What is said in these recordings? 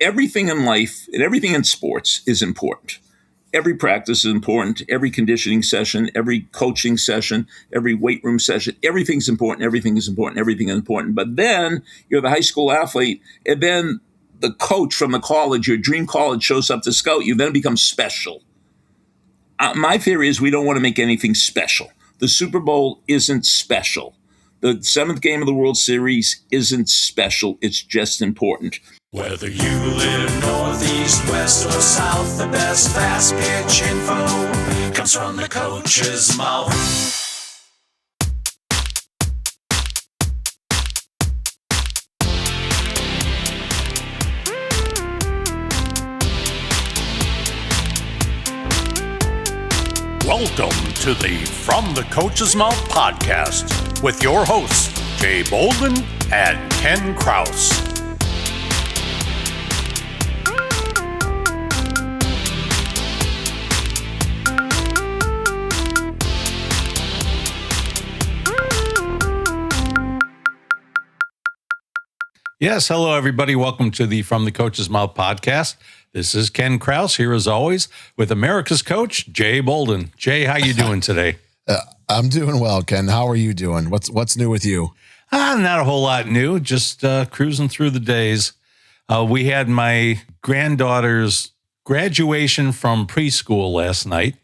everything in life and everything in sports is important. Every practice is important. Every conditioning session, every coaching session, every weight room session, everything's important. Everything is important. Everything is important. But then you're the high school athlete, and then the coach from the college, your dream college, shows up to scout you. Then it becomes special. My theory is we don't want to make anything special. The Super Bowl isn't special. The seventh game of the World Series isn't special. It's just important. Whether you live northeast, west, or south, the best fast pitch info comes from the coach's mouth. Welcome to the From the Coach's Mouth podcast with your hosts, Jay Bolden and Ken Krause. Yes, hello everybody. Welcome to the From the Coach's Mouth podcast. This is Ken Krause here as always with America's coach, Jay Bolden. Jay, how you doing today? I'm doing well, Ken. How are you doing? What's new with you? Not a whole lot new, just cruising through the days. We had my granddaughter's graduation from preschool last night,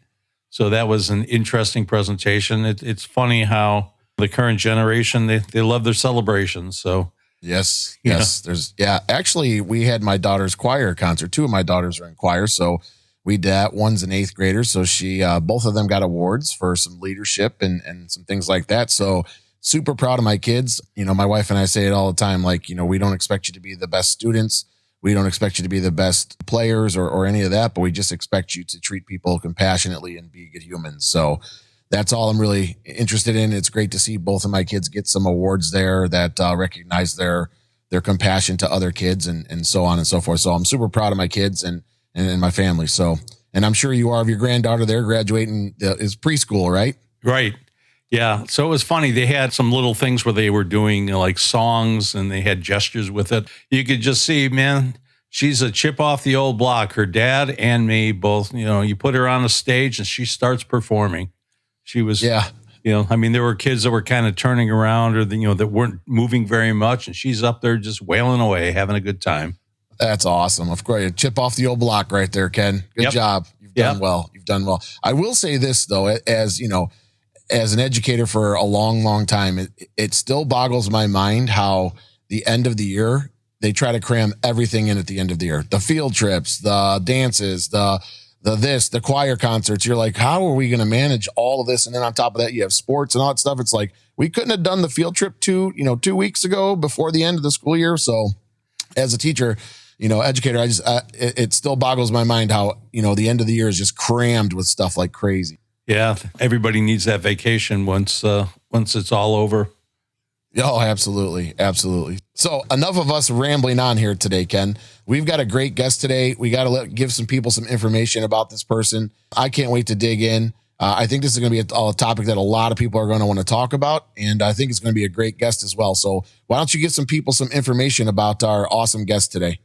so that was an interesting presentation. It's funny how the current generation, they love their celebrations, so... Yes. Yeah. Actually, we had my daughter's choir concert. Two of my daughters are in choir, so we did that. One's an 8th grader, so she, both of them got awards for some leadership and some things like that. So super proud of my kids. You know, my wife and I say it all the time, like, you know, we don't expect you to be the best students. We don't expect you to be the best players or any of that, but we just expect you to treat people compassionately and be good humans. So that's all I'm really interested in. It's great to see both of my kids get some awards there that recognize their compassion to other kids and so on and so forth. So I'm super proud of my kids and my family. So, and I'm sure you are of your granddaughter there graduating is preschool, right? Right. Yeah. So it was funny. They had some little things where they were doing like songs and they had gestures with it. You could just see, man, she's a chip off the old block. Her dad and me both, you know, you put her on a stage and she starts performing. She was, you know, I mean, there were kids that were kind of turning around or, you know, that weren't moving very much. And she's up there just wailing away, having a good time. That's awesome. Of course, chip off the old block right there, Ken. Good job. You've done well. You've done well. I will say this, though, as you know, as an educator for a long, long time, it still boggles my mind how the end of the year, they try to cram everything in at the end of the year. The field trips, the dances, the choir concerts. You're like, how are we going to manage all of this? And then on top of that, you have sports and all that stuff. It's like, we couldn't have done the field trip 2 weeks ago before the end of the school year. So as a teacher, you know, educator, it still boggles my mind how, you know, the end of the year is just crammed with stuff like crazy. Yeah. Everybody needs that vacation once it's all over. Oh, absolutely. Absolutely. So enough of us rambling on here today, Ken. We've got a great guest today. We got to give some people some information about this person. I can't wait to dig in. I think this is going to be a topic that a lot of people are going to want to talk about. And I think it's going to be a great guest as well. So why don't you give some people some information about our awesome guest today?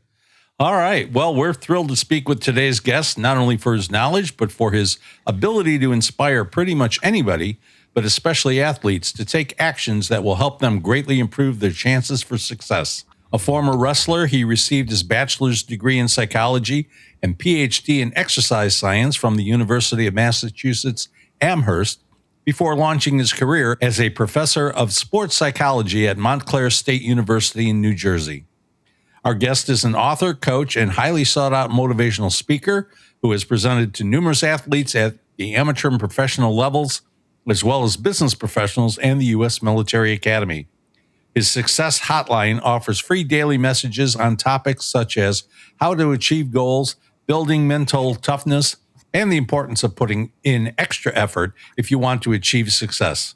All right. Well, we're thrilled to speak with today's guest, not only for his knowledge, but for his ability to inspire pretty much anybody, but especially athletes, to take actions that will help them greatly improve their chances for success. A former wrestler, he received his bachelor's degree in psychology and PhD in exercise science from the University of Massachusetts Amherst before launching his career as a professor of sports psychology at Montclair State University in New Jersey. Our guest is an author, coach, and highly sought-out motivational speaker who has presented to numerous athletes at the amateur and professional levels, as well as business professionals and the U.S. Military Academy. His Success Hotline offers free daily messages on topics such as how to achieve goals, building mental toughness, and the importance of putting in extra effort if you want to achieve success.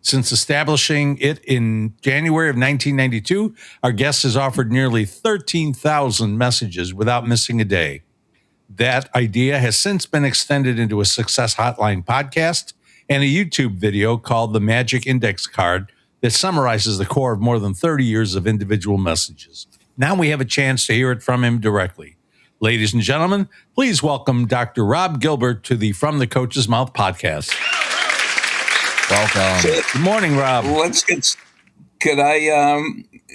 Since establishing it in January of 1992, our guest has offered nearly 13,000 messages without missing a day. That idea has since been extended into a Success Hotline podcast and a YouTube video called The Magic Index Card that summarizes the core of more than 30 years of individual messages. Now we have a chance to hear it from him directly. Ladies and gentlemen, please welcome Dr. Rob Gilbert to the From the Coach's Mouth podcast. Welcome. Good morning, Rob. Could I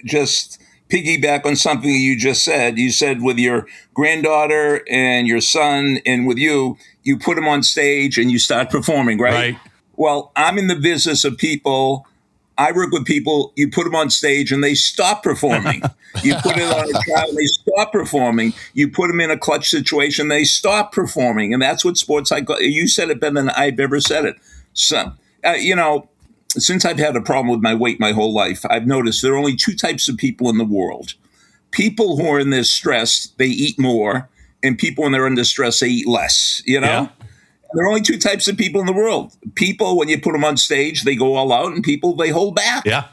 just piggyback on something you just said? You said with your granddaughter and your son and with you put them on stage and you start performing, right? Right. Well, I'm in the business of people. I work with people, you put them on stage and they stop performing. You put it on a crowd and they stop performing. You put them in a clutch situation, they stop performing. And that's what sports psychology, you said it better than I've ever said it. So, since I've had a problem with my weight my whole life, I've noticed there are only two types of people in the world. People who are in this stress, they eat more, and people when they're under stress, they eat less, Yeah. There are only two types of people in the world. People, when you put them on stage, they go all out, and people, they hold back. Yeah.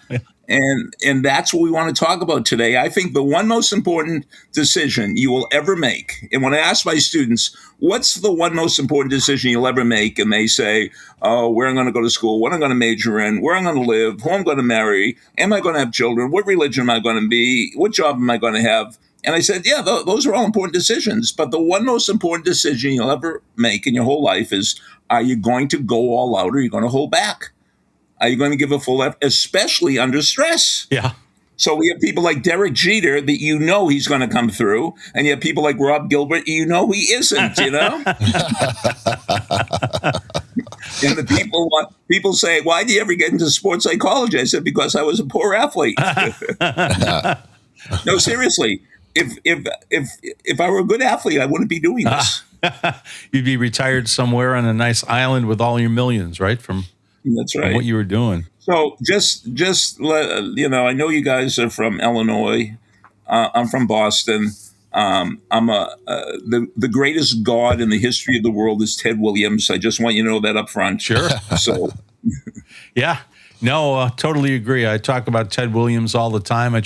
And that's what we want to talk about today. I think the one most important decision you will ever make, and when I ask my students, what's the one most important decision you'll ever make? And they say, oh, where I'm going to go to school, what I'm going to major in, where I'm going to live, who I'm going to marry, am I going to have children, what religion am I going to be, what job am I going to have? And I said, yeah, those are all important decisions. But the one most important decision you'll ever make in your whole life is, are you going to go all out or are you going to hold back? Are you going to give a full effort, especially under stress? Yeah. So we have people like Derek Jeter that he's going to come through. And you have people like Rob Gilbert, he isn't, And the people say, why do you ever get into sports psychology? I said, because I was a poor athlete. No, seriously. If I were a good athlete, I wouldn't be doing this. You'd be retired somewhere on a nice island with all your millions, right? That's right. From what you were doing. So just I know you guys are from Illinois. I'm from Boston. I'm the greatest god in the history of the world is Ted Williams. I just want you to know that up front. Sure. So, yeah. No, totally agree. I talk about Ted Williams all the time. And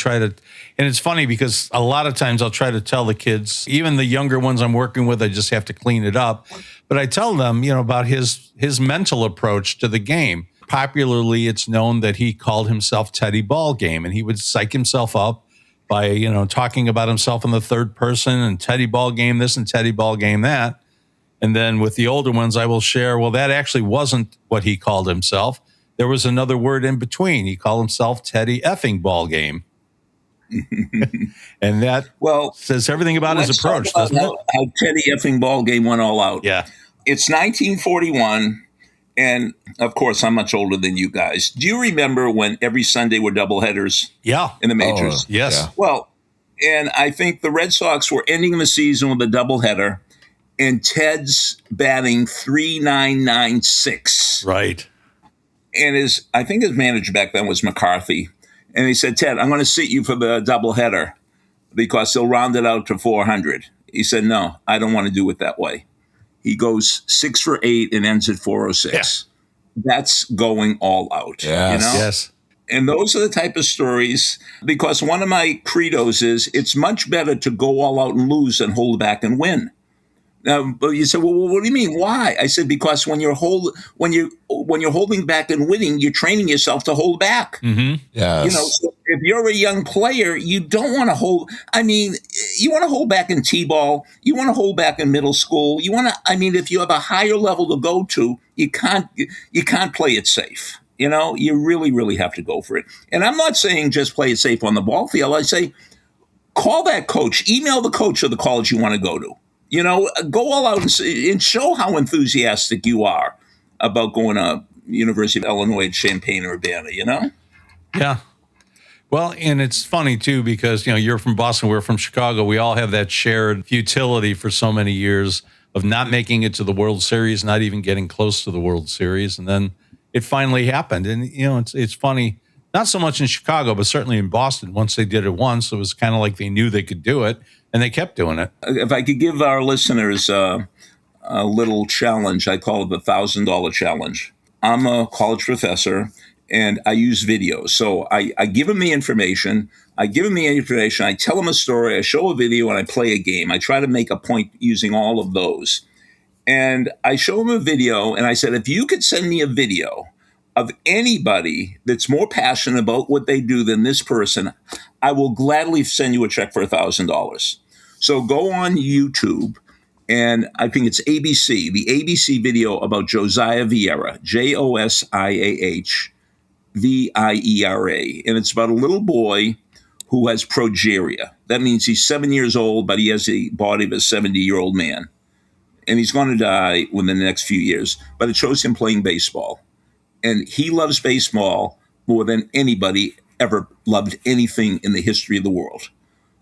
it's funny because a lot of times I'll try to tell the kids, even the younger ones I'm working with, I just have to clean it up. But I tell them, about his mental approach to the game. Popularly, it's known that he called himself Teddy Ballgame, and he would psych himself up by, talking about himself in the third person and Teddy Ballgame this and Teddy Ballgame that. And then with the older ones, I will share, well, that actually wasn't what he called himself. There was another word in between. He called himself Teddy effing Ballgame. And that says everything about his approach, doesn't it? How Teddy effing Ballgame went all out. Yeah. It's 1941, and of course, I'm much older than you guys. Do you remember when every Sunday were doubleheaders? Yeah. In the majors? Yes. Yeah. Well, and I think the Red Sox were ending the season with a doubleheader, and Ted's batting 3.996. Right. And I think his manager back then was McCarthy. And he said, Ted, I'm going to sit you for the doubleheader because they'll round it out to 400. He said, no, I don't want to do it that way. He goes 6 for 8 and ends at 406. Yeah. That's going all out. Yes. Yes. And those are the type of stories, because one of my credos is it's much better to go all out and lose than hold back and win. Now, but you said, well, what do you mean? Why? I said, because when you're holding back and winning, you're training yourself to hold back. Mm-hmm. Yes. So if you're a young player, you don't want to hold. I mean, you want to hold back in T-ball. You want to hold back in middle school. You want to. I mean, if you have a higher level to go to, you can't play it safe. You really, really have to go for it. And I'm not saying just play it safe on the ball field. I say, call that coach, email the coach of the college you want to go to. Go all out and show how enthusiastic you are about going to University of Illinois at Champaign-Urbana, Yeah. Well, and it's funny, too, because, you're from Boston, we're from Chicago. We all have that shared futility for so many years of not making it to the World Series, not even getting close to the World Series. And then it finally happened. And, it's funny, not so much in Chicago, but certainly in Boston. Once they did it once, it was kind of like they knew they could do it. And they kept doing it. If I could give our listeners a little challenge, I call it the $1,000 challenge. I'm a college professor, and I use videos. So I give them the information. I tell them a story. I show a video, and I play a game. I try to make a point using all of those. And I show them a video, and I said, if you could send me a video of anybody that's more passionate about what they do than this person, I will gladly send you a check for $1,000. So go on YouTube, and I think it's ABC, the ABC video about Josiah Vieira, Josiah Viera, and it's about a little boy who has progeria. That means he's 7 years old, but he has the body of a 70-year-old man. And he's going to die within the next few years. But it shows him playing baseball. And he loves baseball more than anybody ever loved anything in the history of the world.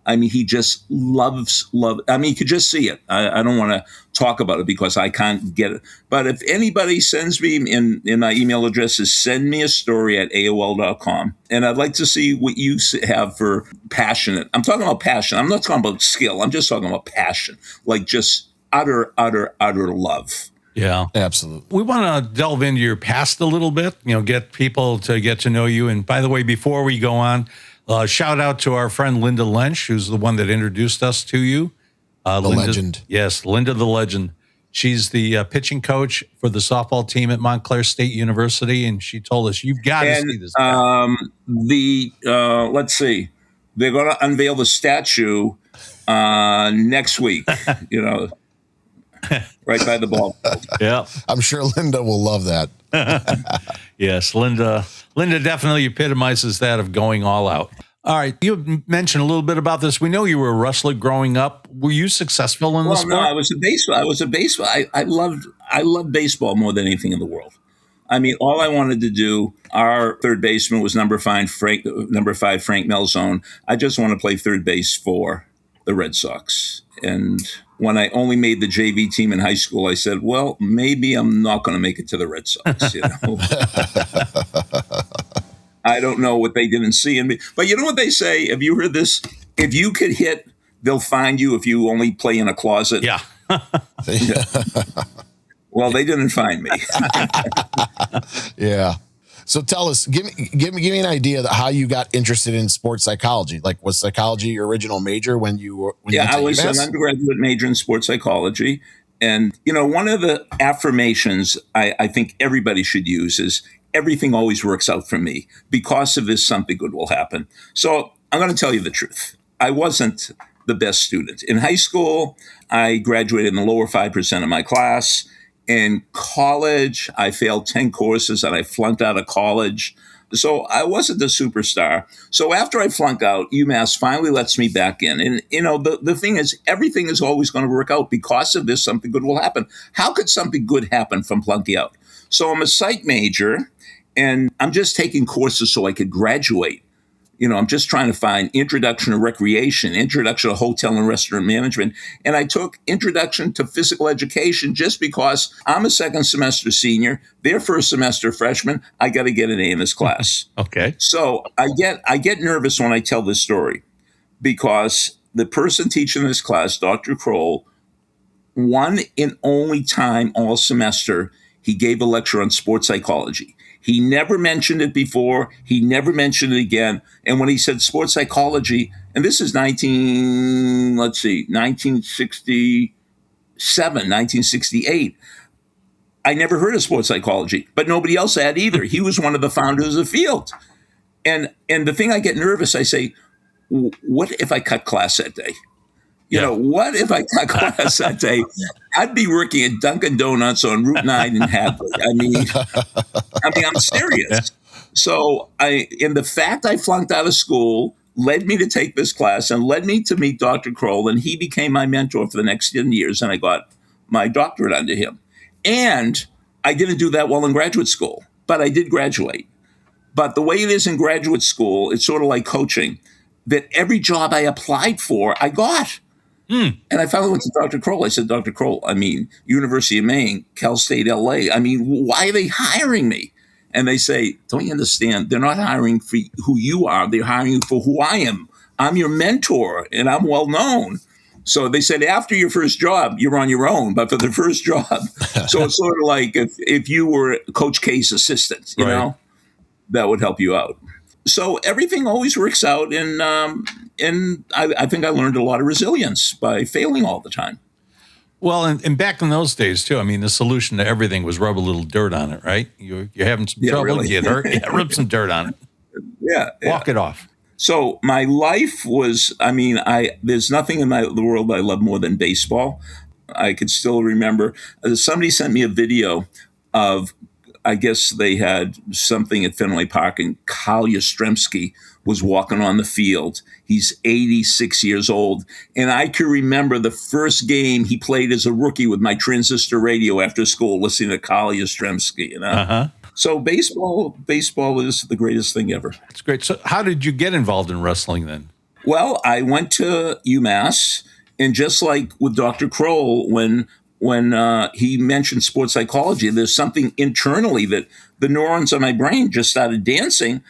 I mean, he just loves. I mean, you could just see it. I don't want to talk about it because I can't get it. But if anybody sends me, in my email address is sendmeastory@aol.com. And I'd like to see what you have for passionate. I'm talking about passion. I'm not talking about skill. I'm just talking about passion. Like just utter love. Yeah, Absolutely. we want to delve into your past a little bit, get people to get to know you. And by the way, before we go on, shout out to our friend Linda Lensch, who's the one that introduced us to you. The legend. Yes, Linda the legend. She's the pitching coach for the softball team at Montclair State University, and she told us, you've got to see this guy. Let's see. They're going to unveil the statue next week, right by the ball. Yeah. I'm sure Linda will love that. Yes, Linda definitely epitomizes that of going all out. All right, you mentioned a little bit about this. We know you were a wrestler growing up. Were you successful in the sport? No, I was a baseball. I loved baseball more than anything in the world. I mean, all I wanted to do. Our third baseman was number 5 Frank Melzone. I just want to play third base for the Red Sox. And when I only made the JV team in high school, I said, well, maybe I'm not going to make it to the Red Sox, I don't know what they didn't see in me. But you know what they say? Have you heard this? If you could hit, they'll find you if you only play in a closet. Yeah. Well, they didn't find me. Yeah. So tell us, give me an idea of how you got interested in sports psychology. Like, was psychology your original major when you were? I was an undergraduate major in sports psychology. And, one of the affirmations I think everybody should use is everything always works out for me. Because of this, something good will happen. So I'm going to tell you the truth. I wasn't the best student. In high school, I graduated in the lower 5% of my class. In college, I failed 10 courses and I flunked out of college. So I wasn't a superstar. So after I flunked out, UMass finally lets me back in. And, the thing is, everything is always going to work out. Because of this, something good will happen. How could something good happen from flunking out? So I'm a psych major, and I'm just taking courses so I could graduate. I'm just trying to find introduction to recreation, introduction to hotel and restaurant management. And I took introduction to physical education just because I'm a second semester senior, they're first semester freshman. I got to get an A in this class. Okay. So I get nervous when I tell this story because the person teaching this class, Dr. Kroll, one and only time all semester, he gave a lecture on sports psychology. He never mentioned it before. He never mentioned it again. And when he said sports psychology, and this is 1967, 1968, I never heard of sports psychology, but nobody else had either. He was one of the founders of the field. And the thing I get nervous, I say, what if I cut class that day? What if I got class that day? I'd be working at Dunkin' Donuts on Route 9 in Hadley. I mean, I'm serious. So the fact I flunked out of school led me to take this class and led me to meet Dr. Kroll, and he became my mentor for the next 10 years, and I got my doctorate under him. And I didn't do that well in graduate school, but I did graduate. But the way it is in graduate school, it's sort of like coaching, that every job I applied for, I got. And I finally went to Dr. Kroll. I said, Dr. Kroll, University of Maine, Cal State, LA. Why are they hiring me? And they say, don't you understand? They're not hiring for who you are. They're hiring you for who I am. I'm your mentor, and I'm well known. So they said, after your first job, you're on your own. But for the first job, so it's sort of like if you were Coach K's assistant, you that would help you out. So everything always works out, and I think I learned a lot of resilience by failing all the time. Well, and back in those days too, I mean, the solution to everything was rub a little dirt on it, right? You're having some trouble, really. get hurt, rub some dirt on it, Yeah. walk it off. So my life was, there's nothing in the world I love more than baseball. I could still remember somebody sent me a video of, I guess they had something at Fenway Park, and Kyle Yastrzemski was walking on the field. He's 86 years old. And I can remember the first game he played as a rookie with my transistor radio after school, listening to Kyle Yastrzemski. You know? Uh-huh. So baseball is the greatest thing ever. It's great. So how did you get involved in wrestling then? Well, I went to UMass, and just like with Dr. Kroll, when he mentioned sports psychology, there's something internally that the neurons on my brain just started dancing.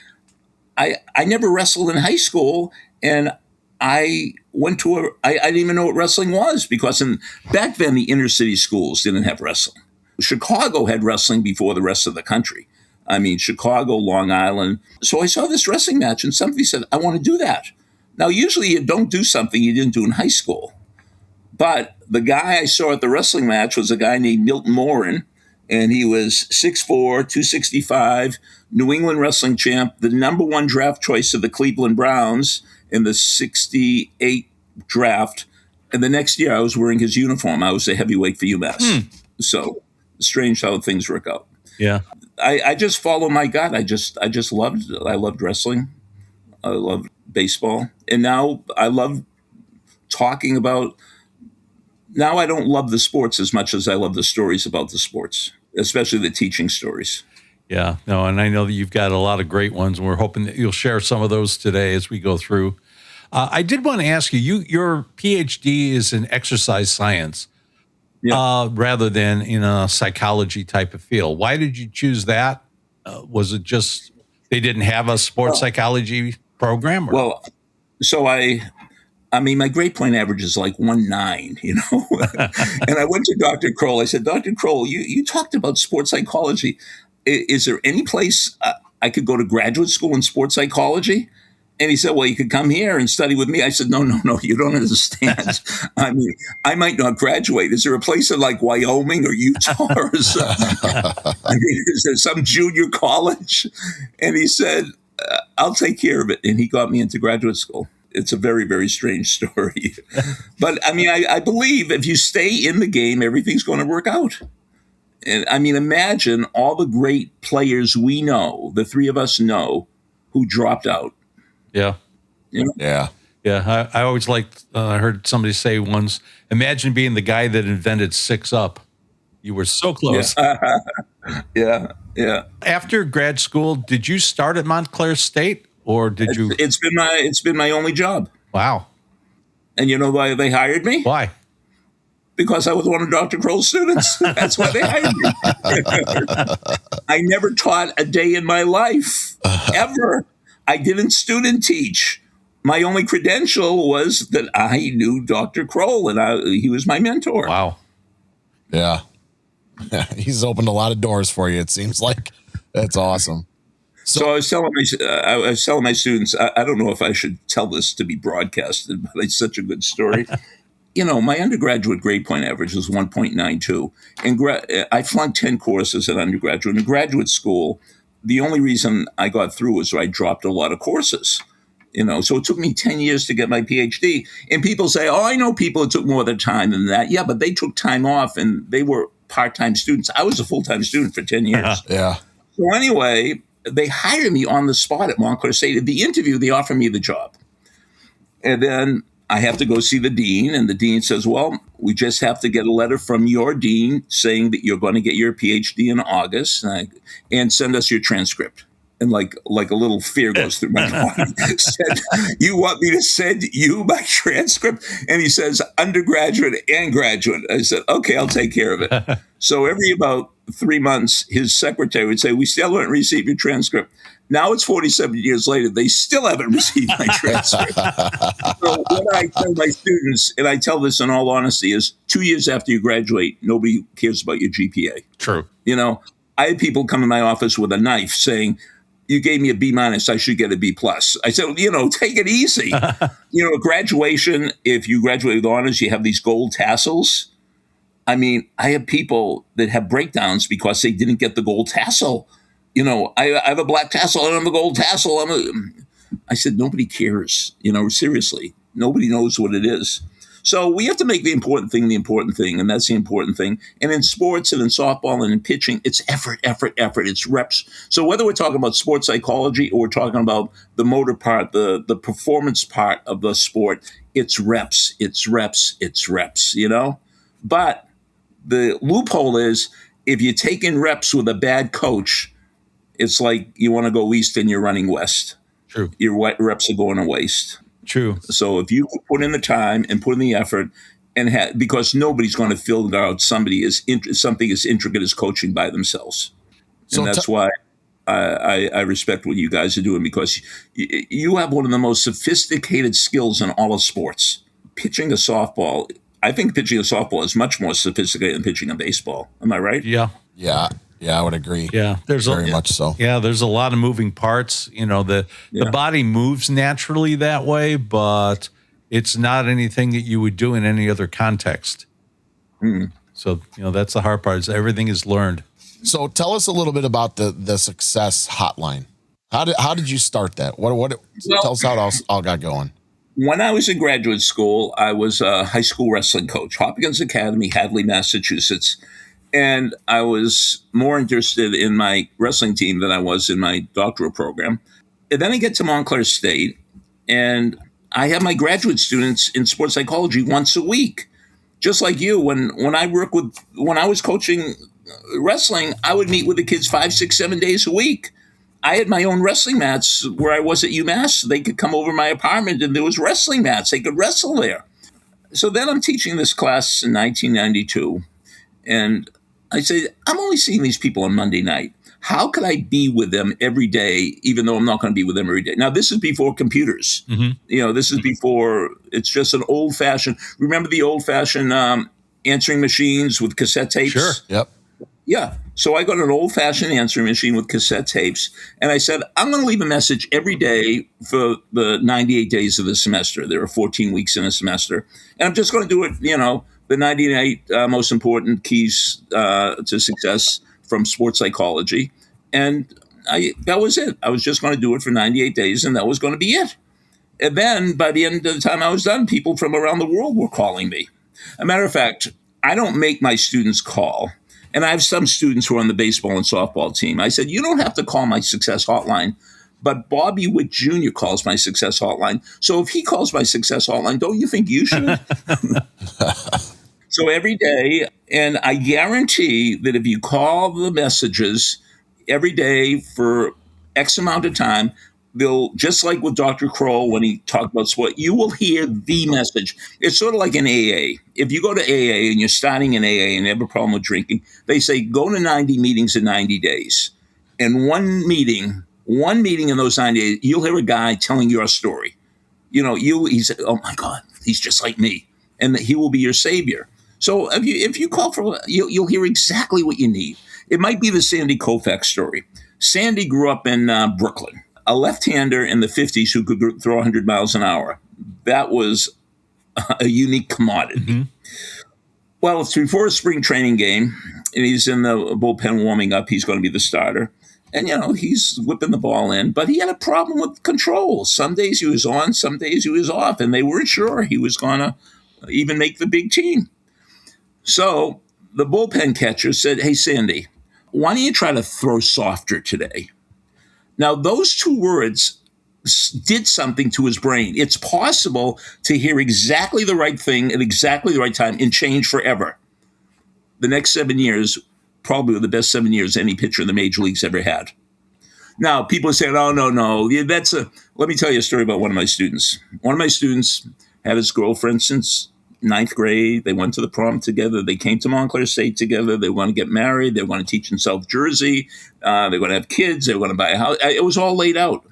I never wrestled in high school, and I went to I didn't even know what wrestling was, because back then the inner city schools didn't have wrestling. Chicago had wrestling before the rest of the country. I mean, Chicago, Long Island. So I saw this wrestling match, and somebody said, I want to do that. Now, usually you don't do something you didn't do in high school. But the guy I saw at the wrestling match was a guy named Milton Morin, and he was 6'4", 265, New England wrestling champ, the number one draft choice of the Cleveland Browns in the 68 draft. And the next year I was wearing his uniform. I was a heavyweight for UMass. So strange how things work out. Yeah. I just follow my gut. I loved wrestling. I loved baseball. And now I love talking about, now I don't love the sports as much as I love the stories about the sports, especially the teaching stories. Yeah, no, and I know that you've got a lot of great ones, and we're hoping that you'll share some of those today as we go through. I did want to ask you, your PhD is in exercise science, rather than in a psychology type of field. Why did you choose that? Was it just they didn't have a sports psychology program? Or? Well, so I mean, my grade point average is like 1.9, you know? And I went to Dr. Kroll. I said, Dr. Kroll, you talked about sports psychology. Is there any place I could go to graduate school in sports psychology? And he said, well, you could come here and study with me. I said, no, you don't understand. I mean, I might not graduate. Is there a place in like Wyoming or Utah or something? I mean, is there some junior college? And he said, I'll take care of it. And he got me into graduate school. It's a very, very strange story. But I mean, I believe if you stay in the game, everything's going to work out. And I mean, imagine all the great players we know, the three of us know, who dropped out. Yeah. You know? Yeah. Yeah. I always liked, I heard somebody say once, imagine being the guy that invented 6-Up. You were so close. Yeah. After grad school, did you start at Montclair State, or did you? It's been my only job. Wow. And you know why they hired me? Why? Because I was one of Dr. Kroll's students. That's why they hired me. I never taught a day in my life, ever. I didn't student teach. My only credential was that I knew Dr. Kroll, and he was my mentor. Wow. Yeah. He's opened a lot of doors for you, it seems like. That's awesome. So I was telling my students, I don't know if I should tell this to be broadcasted, but it's such a good story. You know, my undergraduate grade point average was 1.92. And I flunked 10 courses at undergraduate. In graduate school, the only reason I got through was I dropped a lot of courses. You know, so it took me 10 years to get my PhD. And people say, oh, I know people it took more than time than that. Yeah, but they took time off and they were part-time students. I was a full-time student for 10 years. Yeah. So anyway, they hired me on the spot at Montclair State. At the interview, they offered me the job. And then I have to go see the dean, and the dean says, well, we just have to get a letter from your dean saying that you're going to get your PhD in August and send us your transcript. And like a little fear goes through my body. Said, you want me to send you my transcript? And he says, undergraduate and graduate. I said, okay, I'll take care of it. So every about 3 months, his secretary would say, we still haven't received your transcript. Now it's 47 years later. They still haven't received my transcript. So what I tell my students, and I tell this in all honesty, is 2 years after you graduate, nobody cares about your GPA. True. You know, I had people come in my office with a knife saying, you gave me a B-, I should get a B+. I said, you know, take it easy. You know, graduation, if you graduate with honors, you have these gold tassels. I mean, I have people that have breakdowns because they didn't get the gold tassel. I have a black tassel, I don't have a gold tassel. I said, nobody cares, seriously. Nobody knows what it is. So we have to make the important thing, and that's the important thing. And in sports and in softball and in pitching, it's effort. It's reps. So whether we're talking about sports psychology or we're talking about the motor part, the performance part of the sport, it's reps. But the loophole is if you take in reps with a bad coach, it's like you want to go east and you're running west. True. Your reps are going to waste. True. So if you put in the time and put in the effort, because nobody's going to figure out something as intricate as coaching by themselves, and that's why I respect what you guys are doing, because you have one of the most sophisticated skills in all of sports. Pitching a softball, I think pitching a softball is much more sophisticated than pitching a baseball. Am I right? Yeah. Yeah, I would agree. Yeah, there's very much so. Yeah, there's a lot of moving parts. The body moves naturally that way, but it's not anything that you would do in any other context. Mm. So that's the hard part. Is everything is learned. So tell us a little bit about the success hotline. How did you start that? Tell us how it all got going. When I was in graduate school, I was a high school wrestling coach, Hopkins Academy, Hadley, Massachusetts. And I was more interested in my wrestling team than I was in my doctoral program. And then I get to Montclair State, and I have my graduate students in sports psychology once a week. Just like you, when I was coaching wrestling, I would meet with the kids 5, 6, 7 days a week. I had my own wrestling mats where I was at UMass. They could come over my apartment, and there was wrestling mats. They could wrestle there. So then I'm teaching this class in 1992, and I said, I'm only seeing these people on Monday night. How could I be with them every day, even though I'm not going to be with them every day? Now, this is before computers. Mm-hmm. This is before, it's just an old-fashioned, remember the old-fashioned answering machines with cassette tapes? Sure. Yep. Yeah. So I got an old-fashioned answering machine with cassette tapes, and I said, I'm going to leave a message every day for the 98 days of the semester. There are 14 weeks in a semester. And I'm just going to do it, the 98 most important keys to success from sports psychology. And that was it. I was just going to do it for 98 days, and that was going to be it. And then by the end of the time I was done, people from around the world were calling me. As a matter of fact, I don't make my students call. And I have some students who are on the baseball and softball team. I said, you don't have to call my success hotline, but Bobby Witt Jr. calls my success hotline. So if he calls my success hotline, don't you think you should? So every day, and I guarantee that if you call the messages every day for X amount of time, they'll, just like with Dr. Kroll when he talked about sport, you will hear the message. It's sort of like an AA. If you go to AA and you're starting an AA and you have a problem with drinking, they say go to 90 meetings in 90 days. And one meeting in those 90 days, you'll hear a guy telling your story. He said, oh my God, he's just like me. And he will be your savior. So if you call for, you'll hear exactly what you need. It might be the Sandy Koufax story. Sandy grew up in Brooklyn, a left-hander in the 50s who could throw 100 miles an hour. That was a unique commodity. Mm-hmm. Well, it's before a spring training game, and he's in the bullpen warming up. He's going to be the starter. And, he's whipping the ball in. But he had a problem with control. Some days he was on, some days he was off. And they weren't sure he was going to even make the big team. So the bullpen catcher said, hey, Sandy, why don't you try to throw softer today? Now, those two words did something to his brain. It's possible to hear exactly the right thing at exactly the right time and change forever. The next 7 years probably were the best 7 years any pitcher in the major leagues ever had. Now, people are saying, oh, no. Let me tell you a story about one of my students. One of my students had his girlfriend since 9th grade. They went to the prom together. They came to Montclair State together. They want to get married. They want to teach in South Jersey. They're going to have kids. They're going to buy a house. It was all laid out.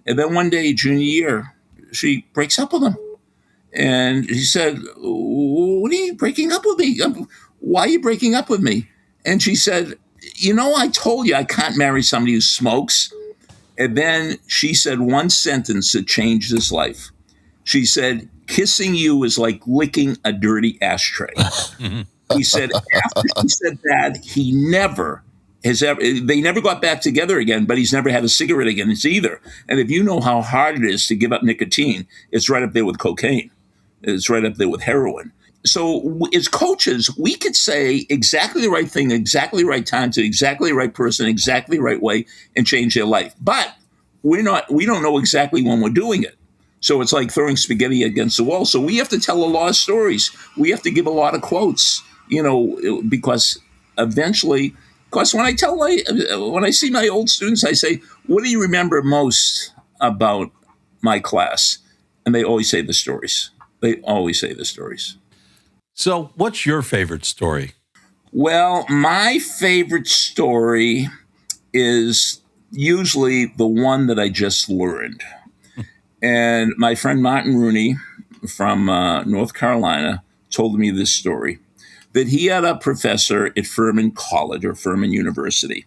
And then one day, junior year, she breaks up with him. And he said, what are you breaking up with me? Why are you breaking up with me? And she said, I told you I can't marry somebody who smokes. And then she said one sentence that changed his life. She said, kissing you is like licking a dirty ashtray. Mm-hmm. He said after he said that, he never has ever, they never got back together again, but he's never had a cigarette again either. And if you know how hard it is to give up nicotine, it's right up there with cocaine. It's right up there with heroin. So as coaches, we could say exactly the right thing, exactly the right time to exactly the right person, exactly the right way, and change their life. But we don't know exactly when we're doing it. So it's like throwing spaghetti against the wall. So we have to tell a lot of stories. We have to give a lot of quotes, because eventually, because when I see my old students, I say, what do you remember most about my class? And they always say the stories. They always say the stories. So what's your favorite story? Well, my favorite story is usually the one that I just learned. And my friend Martin Rooney from North Carolina told me this story, that he had a professor at Furman College or Furman University.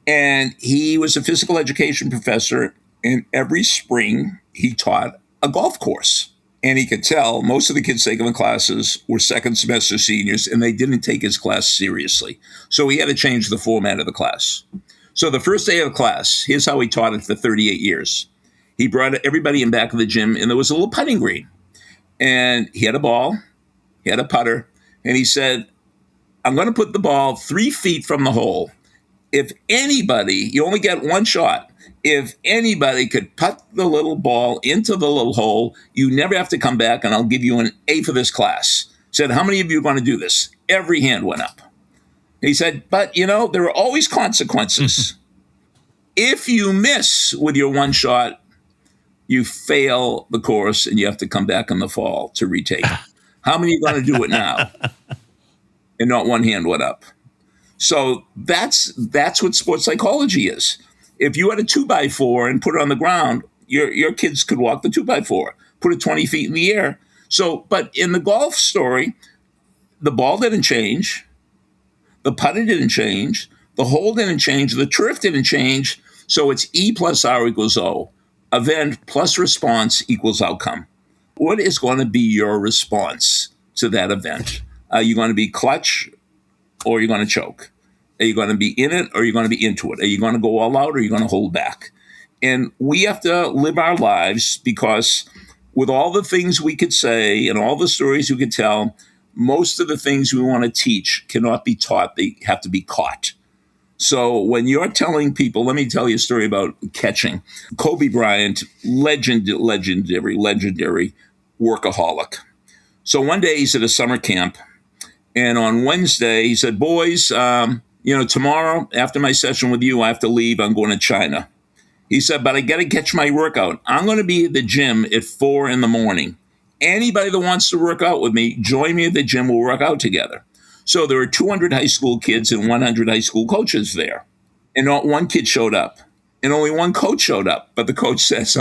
And he was a physical education professor, and every spring he taught a golf course. And he could tell most of the kids taking the classes were second semester seniors, and they didn't take his class seriously. So he had to change the format of the class. So the first day of the class, here's how he taught it for 38 years. He brought everybody in back of the gym, and there was a little putting green. And he had a ball, he had a putter, and he said, I'm going to put the ball 3 feet from the hole. If anybody, you only get one shot. If anybody could putt the little ball into the little hole, you never have to come back, and I'll give you an A for this class. Said, how many of you are going to do this? Every hand went up. He said, but, there are always consequences. If you miss with your one shot, you fail the course, and you have to come back in the fall to retake it. How many are going to do it now? And not one hand went up. So that's what sports psychology is. If you had a 2x4 and put it on the ground, your kids could walk the 2x4, put it 20 feet in the air. So, but in the golf story, the ball didn't change, the putter didn't change, the hole didn't change, the turf didn't change. So it's E plus R equals O. Event plus response equals outcome. What is going to be your response to that event? Are you going to be clutch, or are you going to choke? Are you going to be in it, or are you going to be into it? Are you going to go all out, or are you going to hold back? And we have to live our lives, because with all the things we could say and all the stories we could tell, most of the things we want to teach cannot be taught. They have to be caught. So when you're telling people, let me tell you a story about catching. Kobe Bryant, legendary workaholic. So one day he's at a summer camp, and on Wednesday he said, boys, tomorrow after my session with you, I have to leave. I'm going to China. He said, but I got to catch my workout. I'm going to be at the gym at 4 a.m. Anybody that wants to work out with me, join me at the gym. We'll work out together. So there were 200 high school kids and 100 high school coaches there. And not one kid showed up. And only one coach showed up. But the coach says,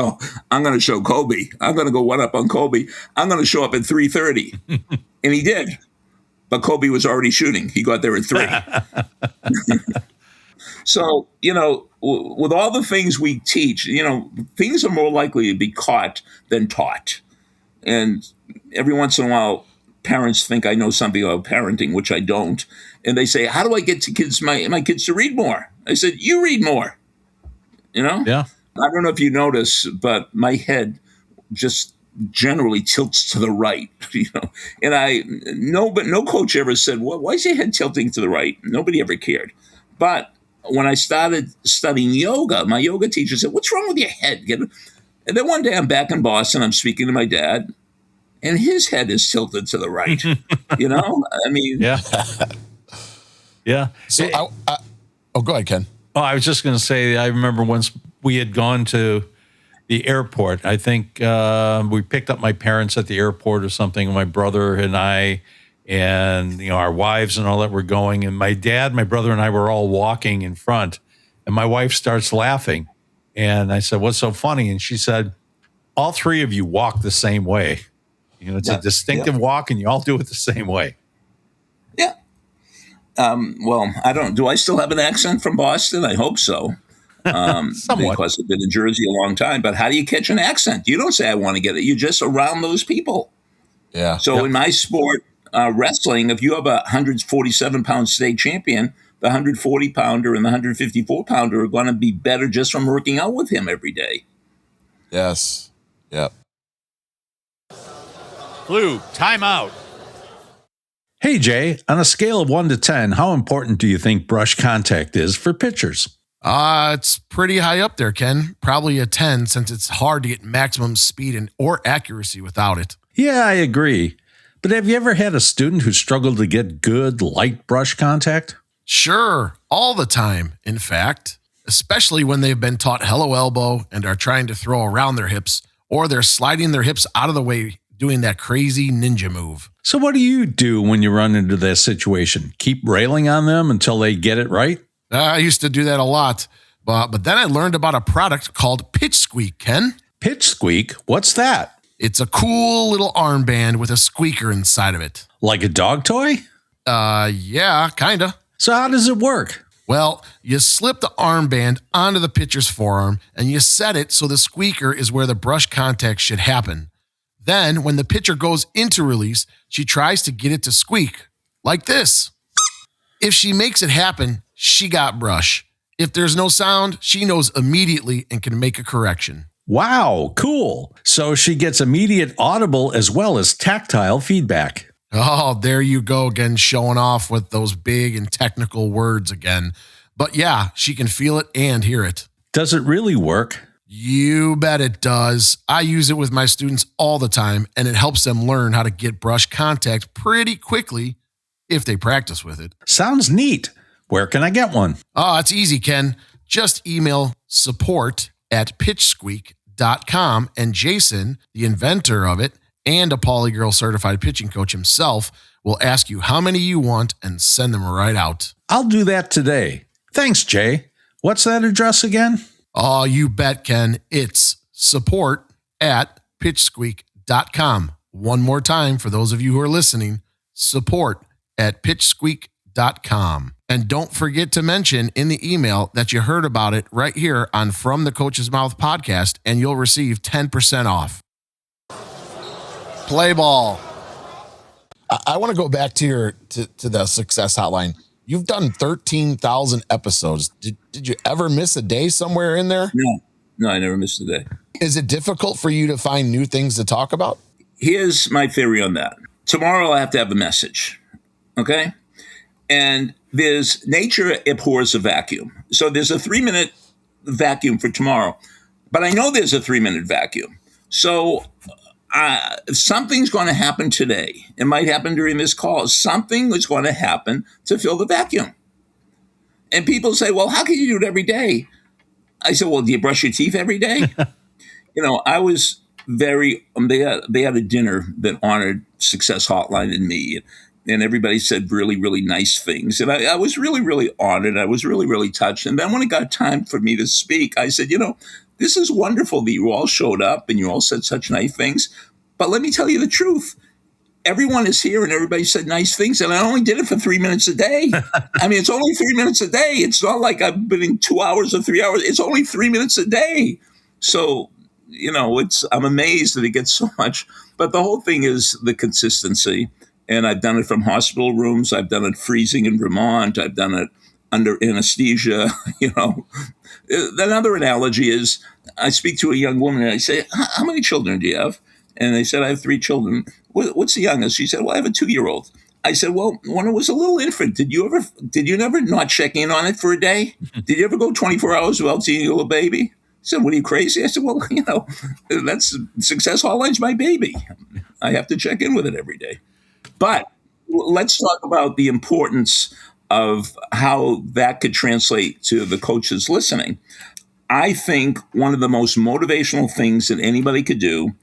I'm going to show Kobe. I'm going to go one up on Kobe. I'm going to show up at 3:30. And he did. But Kobe was already shooting. He got there at 3. So, with all the things we teach, things are more likely to be caught than taught. And every once in a while, parents think I know something about parenting, which I don't. And they say, how do I get to my kids to read more? I said, you read more. Yeah. I don't know if you notice, but my head just generally tilts to the right, and no coach ever said, well, why is your head tilting to the right? Nobody ever cared. But when I started studying yoga, my yoga teacher said, what's wrong with your head? And then one day I'm back in Boston, I'm speaking to my dad, and his head is tilted to the right. Yeah. Yeah. So go ahead, Ken. Oh, I was just going to say, I remember once we had gone to the airport. I think we picked up my parents at the airport or something, my brother and I, and our wives and all that were going. And my dad, my brother, and I were all walking in front. And my wife starts laughing. And I said, what's so funny? And she said, all three of you walk the same way. It's a distinctive walk, and you all do it the same way. Yeah. Well, I don't. Do I still have an accent from Boston? I hope so. Somewhat. Because I've been in Jersey a long time. But how do you catch an accent? You don't say, I want to get it. You're just around those people. Yeah. So in my sport, wrestling, if you have a 147-pound state champion, the 140-pounder and the 154-pounder are going to be better just from working out with him every day. Yes. Yep. Blue, timeout. Hey, Jay, on a scale of 1 to 10, how important do you think brush contact is for pitchers? It's pretty high up there, Ken. Probably a 10 since it's hard to get maximum speed or accuracy without it. Yeah, I agree. But have you ever had a student who struggled to get good, light brush contact? Sure, all the time, in fact, especially when they've been taught hello elbow and are trying to throw around their hips, or they're sliding their hips out of the way doing that crazy ninja move. So what do you do when you run into that situation? Keep railing on them until they get it right? I used to do that a lot, but then I learned about a product called Pitch Squeak, Ken. Pitch Squeak? What's that? It's a cool little armband with a squeaker inside of it. Like a dog toy? Yeah, kinda. So how does it work? Well, you slip the armband onto the pitcher's forearm and you set it so the squeaker is where the brush contact should happen. Then, when the pitcher goes into release, she tries to get it to squeak, like this. If she makes it happen, she got brush. If there's no sound, she knows immediately and can make a correction. Wow, cool. So she gets immediate audible as well as tactile feedback. Oh, there you go again, showing off with those big and technical words again. But yeah, she can feel it and hear it. Does it really work? You bet it does. I use it with my students all the time, and it helps them learn how to get brush contact pretty quickly if they practice with it. Sounds neat. Where can I get one? Oh, it's easy, Ken. Just email support@pitchsqueak.com, and Jason, the inventor of it, and a Polygirl certified pitching coach himself, will ask you how many you want and send them right out. I'll do that today. Thanks, Jay. What's that address again? Oh, you bet, Ken. It's support@pitchsqueak.com. One more time for those of you who are listening, support@pitchsqueak.com. And don't forget to mention in the email that you heard about it right here on From the Coach's Mouth podcast, and you'll receive 10% off. Play ball. I want to go back to the success hotline. You've done 13,000 episodes. Did you ever miss a day somewhere in there? No, I never missed a day. Is it difficult for you to find new things to talk about? Here's my theory on that. Tomorrow I have to have a message, okay? And there's nature abhors a vacuum. So there's a 3-minute vacuum for tomorrow, but I know there's a 3-minute vacuum. So something's going to happen today. It might happen during this call. Something is going to happen to fill the vacuum. And people say, well, how can you do it every day? I said, well, do you brush your teeth every day? I was they had a dinner that honored Success Hotline and me. And everybody said really, really nice things. And I was really, really honored. I was really, really touched. And then when it got time for me to speak, I said, this is wonderful that you all showed up and you all said such nice things. But let me tell you the truth. Everyone is here and everybody said nice things. And I only did it for 3 minutes a day. I mean, it's only 3 minutes a day. It's not like I've been in 2 hours or 3 hours. It's only 3 minutes a day. So, I'm amazed that it gets so much. But the whole thing is the consistency. And I've done it from hospital rooms. I've done it freezing in Vermont. I've done it under anesthesia. Another analogy is I speak to a young woman and I say, how many children do you have? And they said, I have 3 children. What's the youngest? She said, well, I have a 2-year-old. I said, well, when it was a little infant, did you never not check in on it for a day? Did you ever go 24 hours without seeing your little baby? He said, what, are you crazy? I said, well, that's Success Hotline's my baby. I have to check in with it every day. But let's talk about the importance of how that could translate to the coaches listening. I think one of the most motivational things that anybody could do,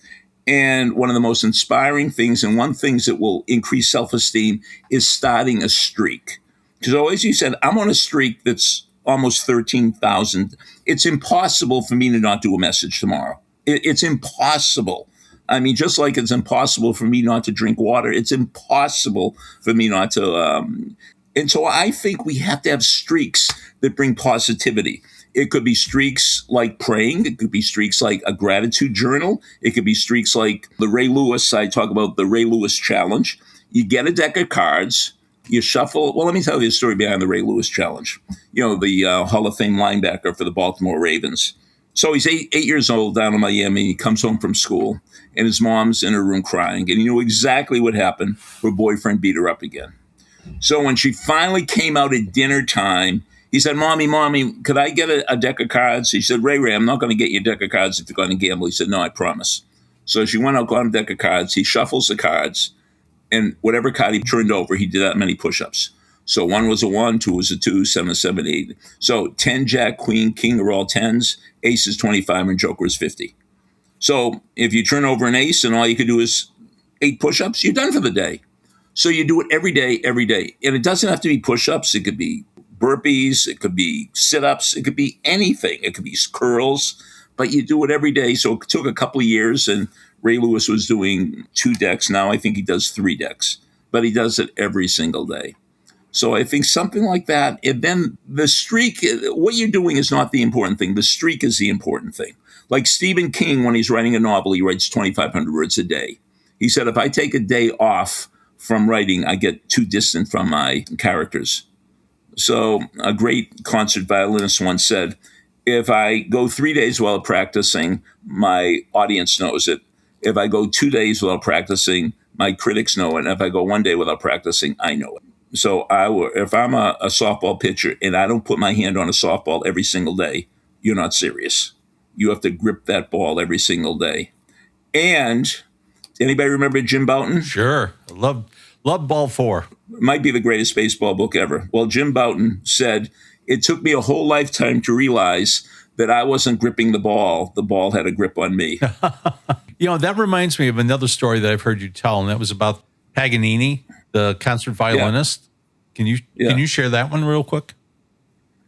and one of the most inspiring things, and one thing that will increase self-esteem, is starting a streak. Because always you said, I'm on a streak that's almost 13,000. It's impossible for me to not do a message tomorrow. It's impossible. I mean, just like it's impossible for me not to drink water, it's impossible for me not to. And so I think we have to have streaks that bring positivity. It could be streaks like praying. It could be streaks like a gratitude journal. It could be streaks like the Ray Lewis. I talk about the Ray Lewis challenge. You get a deck of cards, you shuffle. Well, let me tell you the story behind the Ray Lewis challenge. The Hall of Fame linebacker for the Baltimore Ravens. So he's 8 years old down in Miami. He comes home from school, and his mom's in her room crying. And he knew exactly what happened. Her boyfriend beat her up again. So when she finally came out at dinner time, he said, Mommy, could I get a deck of cards? He said, Ray, I'm not going to get you a deck of cards if you're going to gamble. He said, no, I promise. So she went out, got him a deck of cards. He shuffles the cards, and whatever card he turned over, he did that many push-ups. So 1 was a 1, 2 was a 2, 7 was 7, 8. So 10, Jack, Queen, King are all 10s. Ace is 25, and Joker is 50. So if you turn over an ace and all you can do is 8 push-ups, you're done for the day. So you do it every day. And it doesn't have to be push-ups. It could be burpees. It could be sit-ups. It could be anything. It could be curls. But you do it every day. So it took a couple of years, and Ray Lewis was doing 2 decks. Now I think he does 3 decks. But he does it every single day. So I think something like that. And then the streak, what you're doing is not the important thing. The streak is the important thing. Like Stephen King, when he's writing a novel, he writes 2,500 words a day. He said, if I take a day off from writing, I get too distant from my characters. So a great concert violinist once said, if I go 3 days without practicing, my audience knows it. If I go 2 days without practicing, my critics know it. And if I go 1 day without practicing, I know it. So if I'm a softball pitcher and I don't put my hand on a softball every single day, you're not serious. You have to grip that ball every single day. And anybody remember Jim Bouton? Sure. Love Ball 4. Might be the greatest baseball book ever. Well, Jim Bouton said, it took me a whole lifetime to realize that I wasn't gripping the ball. The ball had a grip on me. That reminds me of another story that I've heard you tell, and that was about Paganini, the concert violinist. Yeah. Can you share that one real quick?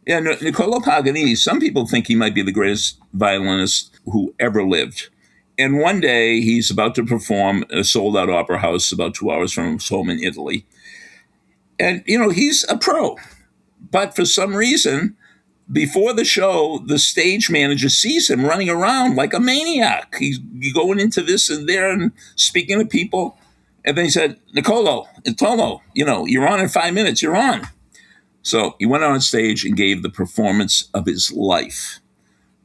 Yeah, Niccolo Paganini, some people think he might be the greatest violinist who ever lived. And one day he's about to perform at a sold-out opera house about 2 hours from his home in Italy. And, he's a pro. But for some reason, before the show, the stage manager sees him running around like a maniac. He's going into this and there and speaking to people. And then he said, Niccolo, you're on in 5 minutes. You're on. So he went on stage and gave the performance of his life.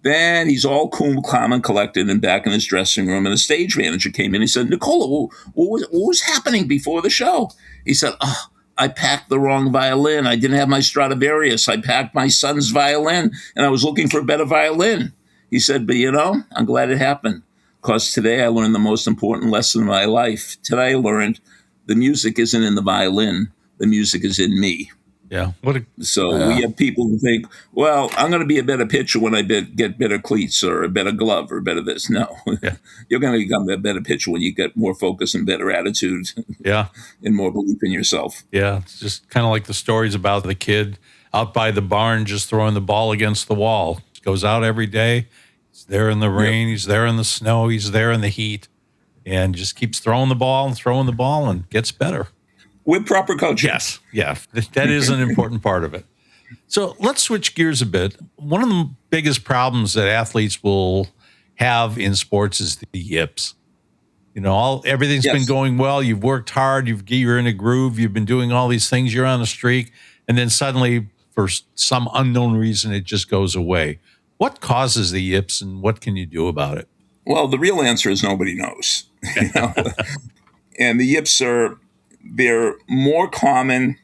Then he's all cool, calm, and collected and back in his dressing room. And the stage manager came in. He said, Niccolo, what was happening before the show? He said, I packed the wrong violin. I didn't have my Stradivarius. I packed my son's violin, and I was looking for a better violin. He said, but I'm glad it happened, because today I learned the most important lesson of my life. Today I learned the music isn't in the violin. The music is in me. Yeah. We have people who think, well, I'm going to be a better pitcher when I get better cleats or a better glove or better this. No, you're going to become a better pitcher when you get more focus and better attitude. Yeah. And more belief in yourself. Yeah. It's just kind of like the stories about the kid out by the barn just throwing the ball against the wall. He goes out every day. He's there in the rain. He's there in the snow. He's there in the heat, and just keeps throwing the ball and gets better. With proper coaching. Yes. Yeah. That is an important part of it. So let's switch gears a bit. One of the biggest problems that athletes will have in sports is the yips. Everything's been going well. You've worked hard. You're in a groove. You've been doing all these things. You're on a streak. And then suddenly, for some unknown reason, it just goes away. What causes the yips, and what can you do about it? Well, the real answer is nobody knows. And the yips they're more common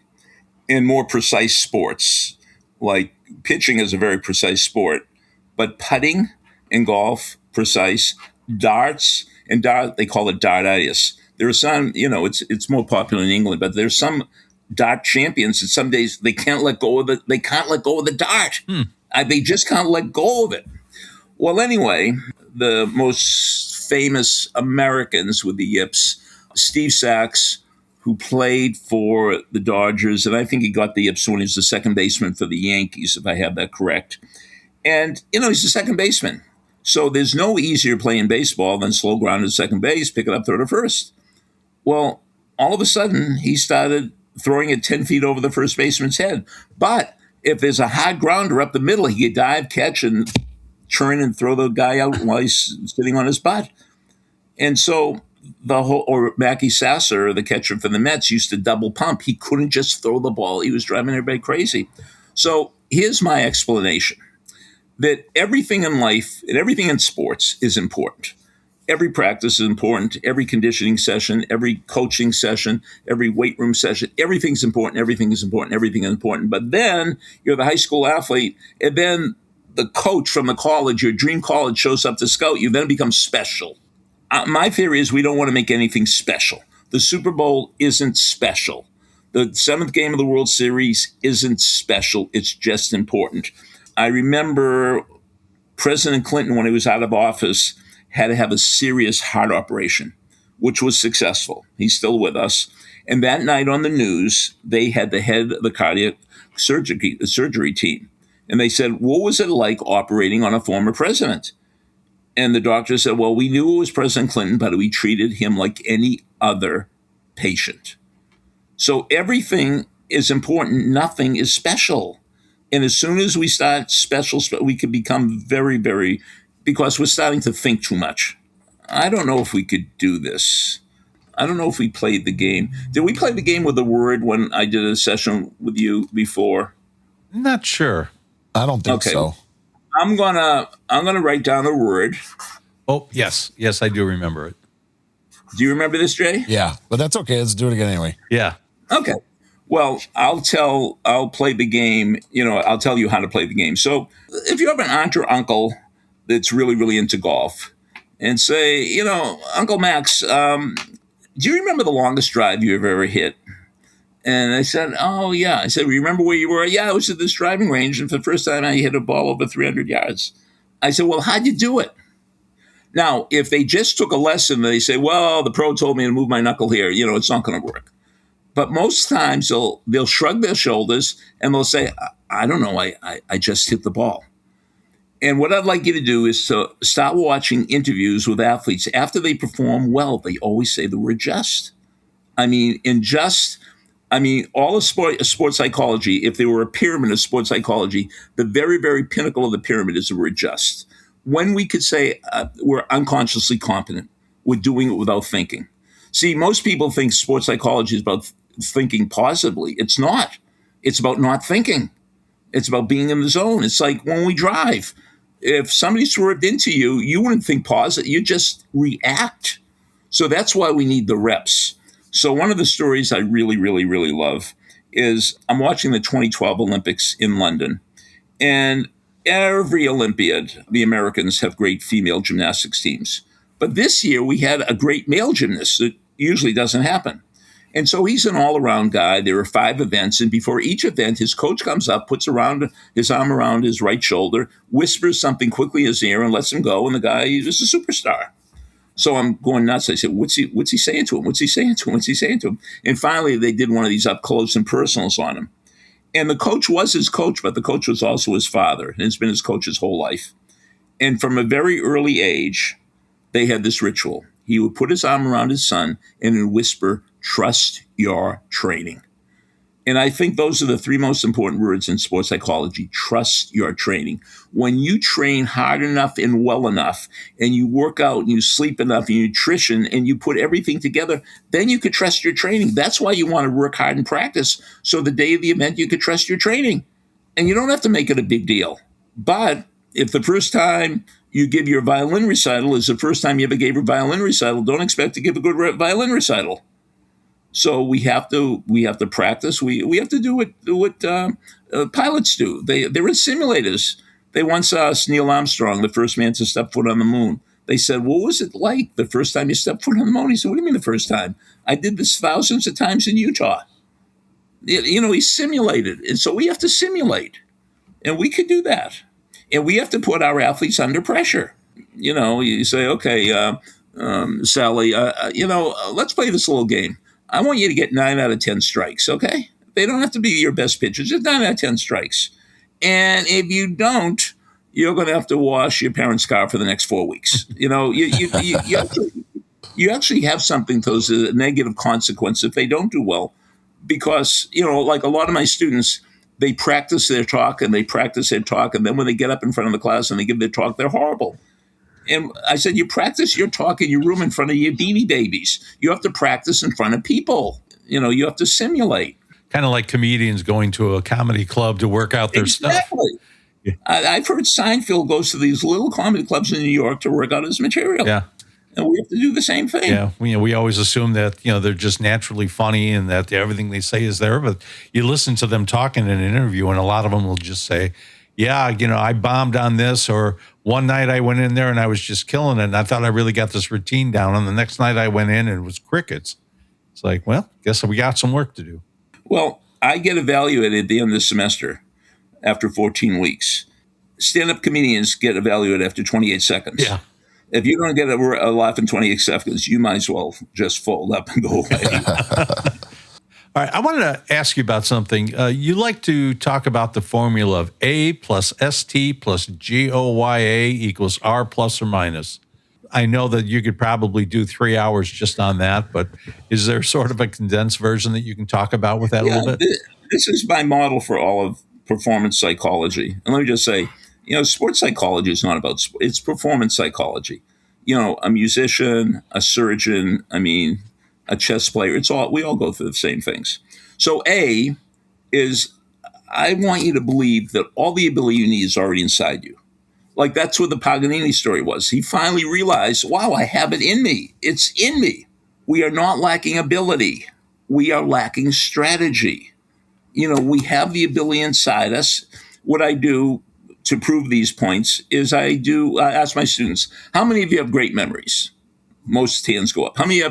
in more precise sports. Like pitching is a very precise sport, but putting in golf, precise. Darts, they call it dartitis. There are some, it's more popular in England, but there's some dart champions that some days they can't let go of it. They can't let go of the dart. They just can't let go of it. Well, anyway, the most famous Americans with the yips, Steve Sachs, who played for the Dodgers, and I think he got the yips when he was the second baseman for the Yankees, if I have that correct. And, he's the second baseman. So there's no easier playing baseball than slow ground at second base, pick it up third or first. Well, all of a sudden, he started throwing it 10 feet over the first baseman's head. But if there's a hard grounder up the middle, he could dive, catch, and turn and throw the guy out while he's sitting on his butt. And so or Mackie Sasser, the catcher for the Mets, used to double pump. He couldn't just throw the ball. He was driving everybody crazy. So here's my explanation, that everything in life and everything in sports is important. Every practice is important. Every conditioning session, every coaching session, every weight room session, everything's important. Everything is important. Everything is important. But then you're the high school athlete, and then the coach from the college, your dream college, shows up to scout you. Then it becomes special. My theory is we don't want to make anything special. The Super Bowl isn't special. The seventh game of the World Series isn't special. It's just important. I remember President Clinton, when he was out of office, had to have a serious heart operation, which was successful. He's still with us. And that night on the news, they had the head of the cardiac surgery team. And they said, what was it like operating on a former president? And the doctor said, well, we knew it was President Clinton, but we treated him like any other patient. So everything is important. Nothing is special. And as soon as we start special, we could become very, very, because we're starting to think too much. I don't know if we could do this. I don't know if we played the game. Did we play the game with a word when I did a session with you before? Not sure. I don't think so. I'm gonna write down a word. Oh, yes. Yes, I do remember it. Do you remember this, Jay? Yeah, but that's okay. Let's do it again anyway. Yeah. Okay. Well, I'll play the game. I'll tell you how to play the game. So if you have an aunt or uncle that's really, really into golf, and say, Uncle Max, do you remember the longest drive you ever hit? And I said, oh, yeah. I said, remember where you were? Yeah, I was at this driving range, and for the first time I hit a ball over 300 yards. I said, well, how'd you do it? Now, if they just took a lesson, they say, well, the pro told me to move my knuckle here. It's not going to work. But most times they'll shrug their shoulders and they'll say, I don't know, I just hit the ball. And what I'd like you to do is to start watching interviews with athletes. After they perform well, they always say the word just. All of sports psychology, if there were a pyramid of sports psychology, the very, very pinnacle of the pyramid is the word just. When we could say we're unconsciously competent, we're doing it without thinking. See, most people think sports psychology is about thinking positively. It's not. It's about not thinking. It's about being in the zone. It's like when we drive. If somebody swerved into you, you wouldn't think positive. You just react. So that's why we need the reps. So one of the stories I really, really, really love is I'm watching the 2012 Olympics in London. And every Olympiad, the Americans have great female gymnastics teams. But this year we had a great male gymnast. It usually doesn't happen. And so he's an all-around guy. There are 5 events. And before each event, his coach comes up, puts his arm around his right shoulder, whispers something quickly in his ear, and lets him go. And the guy is a superstar. So I'm going nuts. I said, what's he saying to him? What's he saying to him? What's he saying to him? And finally, they did one of these up close and personals on him. And the coach was his coach, but the coach was also his father. And it's been his coach his whole life. And from a very early age, they had this ritual. He would put his arm around his son and would whisper, trust your training. And I think those are the 3 most important words in sports psychology. Trust your training. When you train hard enough and well enough, and you work out and you sleep enough and nutrition, and you put everything together, then you could trust your training. That's why you want to work hard and practice. So the day of the event, you could trust your training. And you don't have to make it a big deal. But if the first time you give your violin recital is the first time you ever gave a violin recital, don't expect to give a good violin recital. So we have to practice. We have to do what pilots do. They're in simulators. They once asked Neil Armstrong, the first man to step foot on the moon. They said, what was it like the first time you stepped foot on the moon? He said, what do you mean the first time? I did this thousands of times in Utah. He simulated. And so we have to simulate. And we could do that. And we have to put our athletes under pressure. You say, okay, Sally, let's play this little game. I want you to get 9 out of 10 strikes, okay? They don't have to be your best pitchers, just 9 out of 10 strikes. And if you don't, you're going to have to wash your parents' car for the next 4 weeks. You actually have something to those negative consequences if they don't do well. Because, like a lot of my students, they practice their talk and they practice their talk. And then when they get up in front of the class and they give their talk, they're horrible. And I said, you practice your talk in your room in front of your beanie babies. You have to practice in front of people. You have to simulate. Kind of like comedians going to a comedy club to work out their stuff. Yeah. I've heard Seinfeld goes to these little comedy clubs in New York to work out his material. Yeah. And we have to do the same thing. Yeah, we always assume that they're just naturally funny and that everything they say is there. But you listen to them talking in an interview, and a lot of them will just say, "Yeah, I bombed on this," or "One night I went in there and I was just killing it, and I thought I really got this routine down, and the next night I went in and it was crickets." It's like, well, guess we got some work to do. Well, I get evaluated at the end of the semester after 14 weeks. Stand-up comedians get evaluated after 28 seconds. Yeah. If you don't get a laugh in 28 seconds, you might as well just fold up and go away. All right, I wanted to ask you about something. You like to talk about the formula of A plus ST plus GOYA equals R plus or minus. I know that you could probably do 3 hours just on that, but is there sort of a condensed version that you can talk about with that a little bit? This is my model for all of performance psychology. And let me just say, sports psychology is not about sport. It's performance psychology. A musician, a surgeon, a chess player, we all go through the same things. So A is, I want you to believe that all the ability you need is already inside you. Like that's what the Paganini story was. He finally realized, wow, I have it in me. It's in me. We are not lacking ability. We are lacking strategy. We have the ability inside us. What I do to prove these points is I ask my students, how many of you have great memories? Most hands go up. How many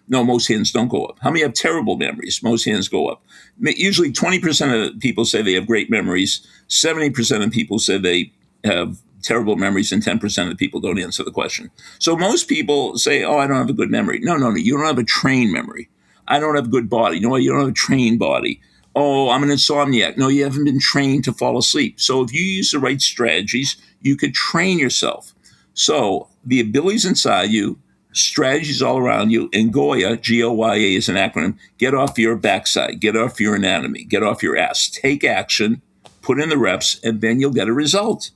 most hands don't go up. How many have terrible memories? Most hands go up. Usually 20% of people say they have great memories. 70% of people say they have terrible memories, and 10% of the people don't answer the question. So most people say, oh, I don't have a good memory. No, you don't have a trained memory. I don't have a good body. You don't have a trained body. Oh, I'm an insomniac. No, you haven't been trained to fall asleep. So if you use the right strategies, you could train yourself. So the abilities inside you, strategies all around you, and Goya, G-O-Y-A is an acronym, get off your backside, get off your anatomy, get off your ass, take action, put in the reps, and then you'll get a result.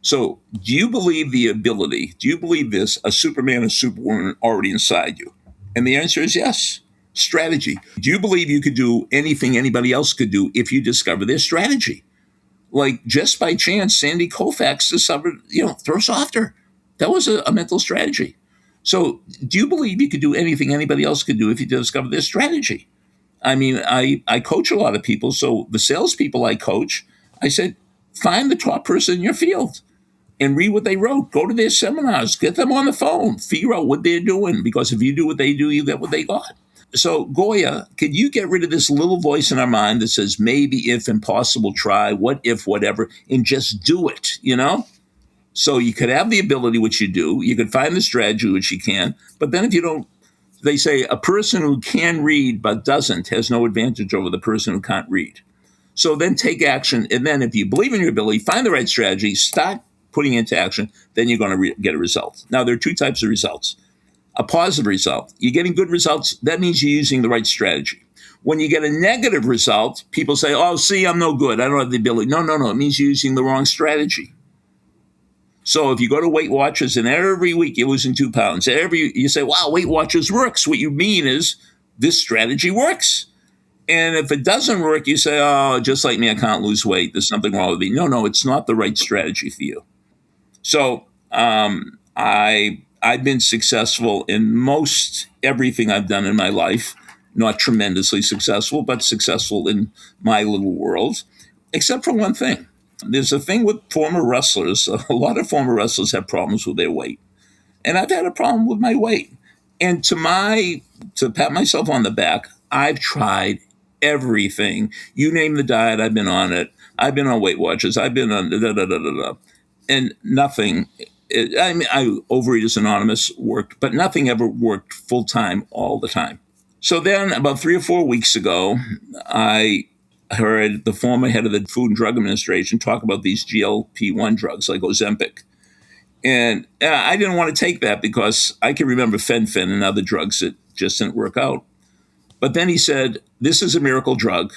So do you believe the ability, do you believe this, a Superman, a Superwoman already inside you? And the answer is yes. Strategy. Do you believe you could do anything anybody else could do if you discover their strategy? Like just by chance, Sandy Koufax discovered, throw softer. That was a mental strategy. So do you believe you could do anything anybody else could do if you discover their strategy? I coach a lot of people. So the salespeople I coach, I said, find the top person in your field and read what they wrote. Go to their seminars, get them on the phone, figure out what they're doing. Because if you do what they do, you get what they got. So, Goya, can you get rid of this little voice in our mind that says maybe, if, impossible, try, what if, whatever, and just do it, So you could have the ability, which you do. You could find the strategy, which you can. But then if you don't, they say a person who can read but doesn't has no advantage over the person who can't read. So then take action. And then if you believe in your ability, find the right strategy, start putting it into action, then you're going to get a result. Now, there are two types of results. A positive result. You're getting good results. That means you're using the right strategy. When you get a negative result, people say, oh, see, I'm no good. I don't have the ability. No. It means you're using the wrong strategy. So if you go to Weight Watchers and every week you're losing 2 pounds, you say, wow, Weight Watchers works. What you mean is this strategy works. And if it doesn't work, you say, oh, just like me, I can't lose weight. There's something wrong with me. No, it's not the right strategy for you. So I've been successful in most everything I've done in my life. Not tremendously successful, but successful in my little world, except for one thing. There's a thing with former wrestlers. A lot of former wrestlers have problems with their weight. And I've had a problem with my weight. And to pat myself on the back, I've tried everything. You name the diet, I've been on it. I've been on Weight Watchers. I've been on and nothing. Overeaters Anonymous worked, but nothing ever worked full time all the time. So then about 3 or 4 weeks ago, I heard the former head of the Food and Drug Administration talk about these GLP-1 drugs like Ozempic. And I didn't want to take that because I can remember Fen-Phen and other drugs that just didn't work out. But then he said, this is a miracle drug,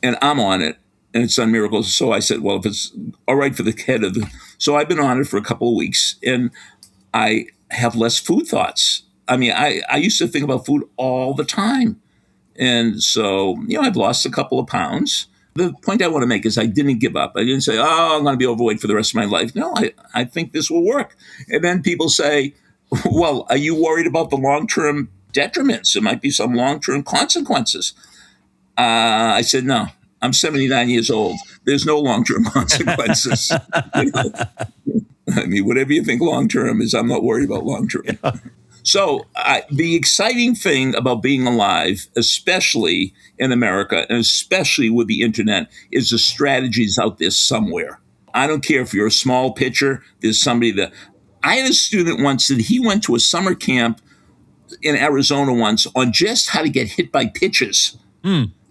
and I'm on it, and it's done miracles. So I said, well, if it's all right for the head of the... So I've been on it for a couple of weeks, and I have less food thoughts. I mean, I used to think about food all the time. And so, I've lost a couple of pounds. The point I want to make is I didn't give up. I didn't say, I'm going to be overweight for the rest of my life. No, I think this will work. And then people say, well, are you worried about the long-term detriments? There might be some long-term consequences. I said, no, I'm 79 years old. There's no long-term consequences. I mean, whatever you think long-term is, I'm not worried about long-term. Yeah. So the exciting thing about being alive, especially in America, and especially with the internet, is the strategies out there somewhere. I don't care if you're a small pitcher. There's somebody that I had a student once that he went to a summer camp in Arizona once on just how to get hit by pitches.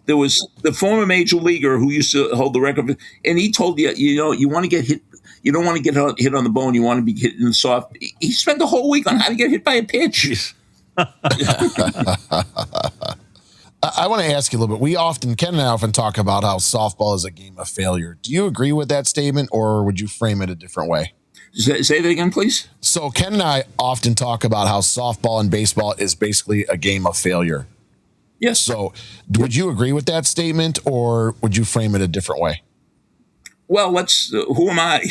There was the former major leaguer who used to hold the record, and he told you, you want to get hit. You don't want to get hit on the bone. You want to be hit in the soft. He spent the whole week on how to get hit by a pitch. I want to ask you a little bit. Ken and I often talk about how softball is a game of failure. Do you agree with that statement, or would you frame it a different way? Say that again, please. So Ken and I often talk about how softball and baseball is basically a game of failure. Yes. So would you agree with that statement, or would you frame it a different way? Well, who am I?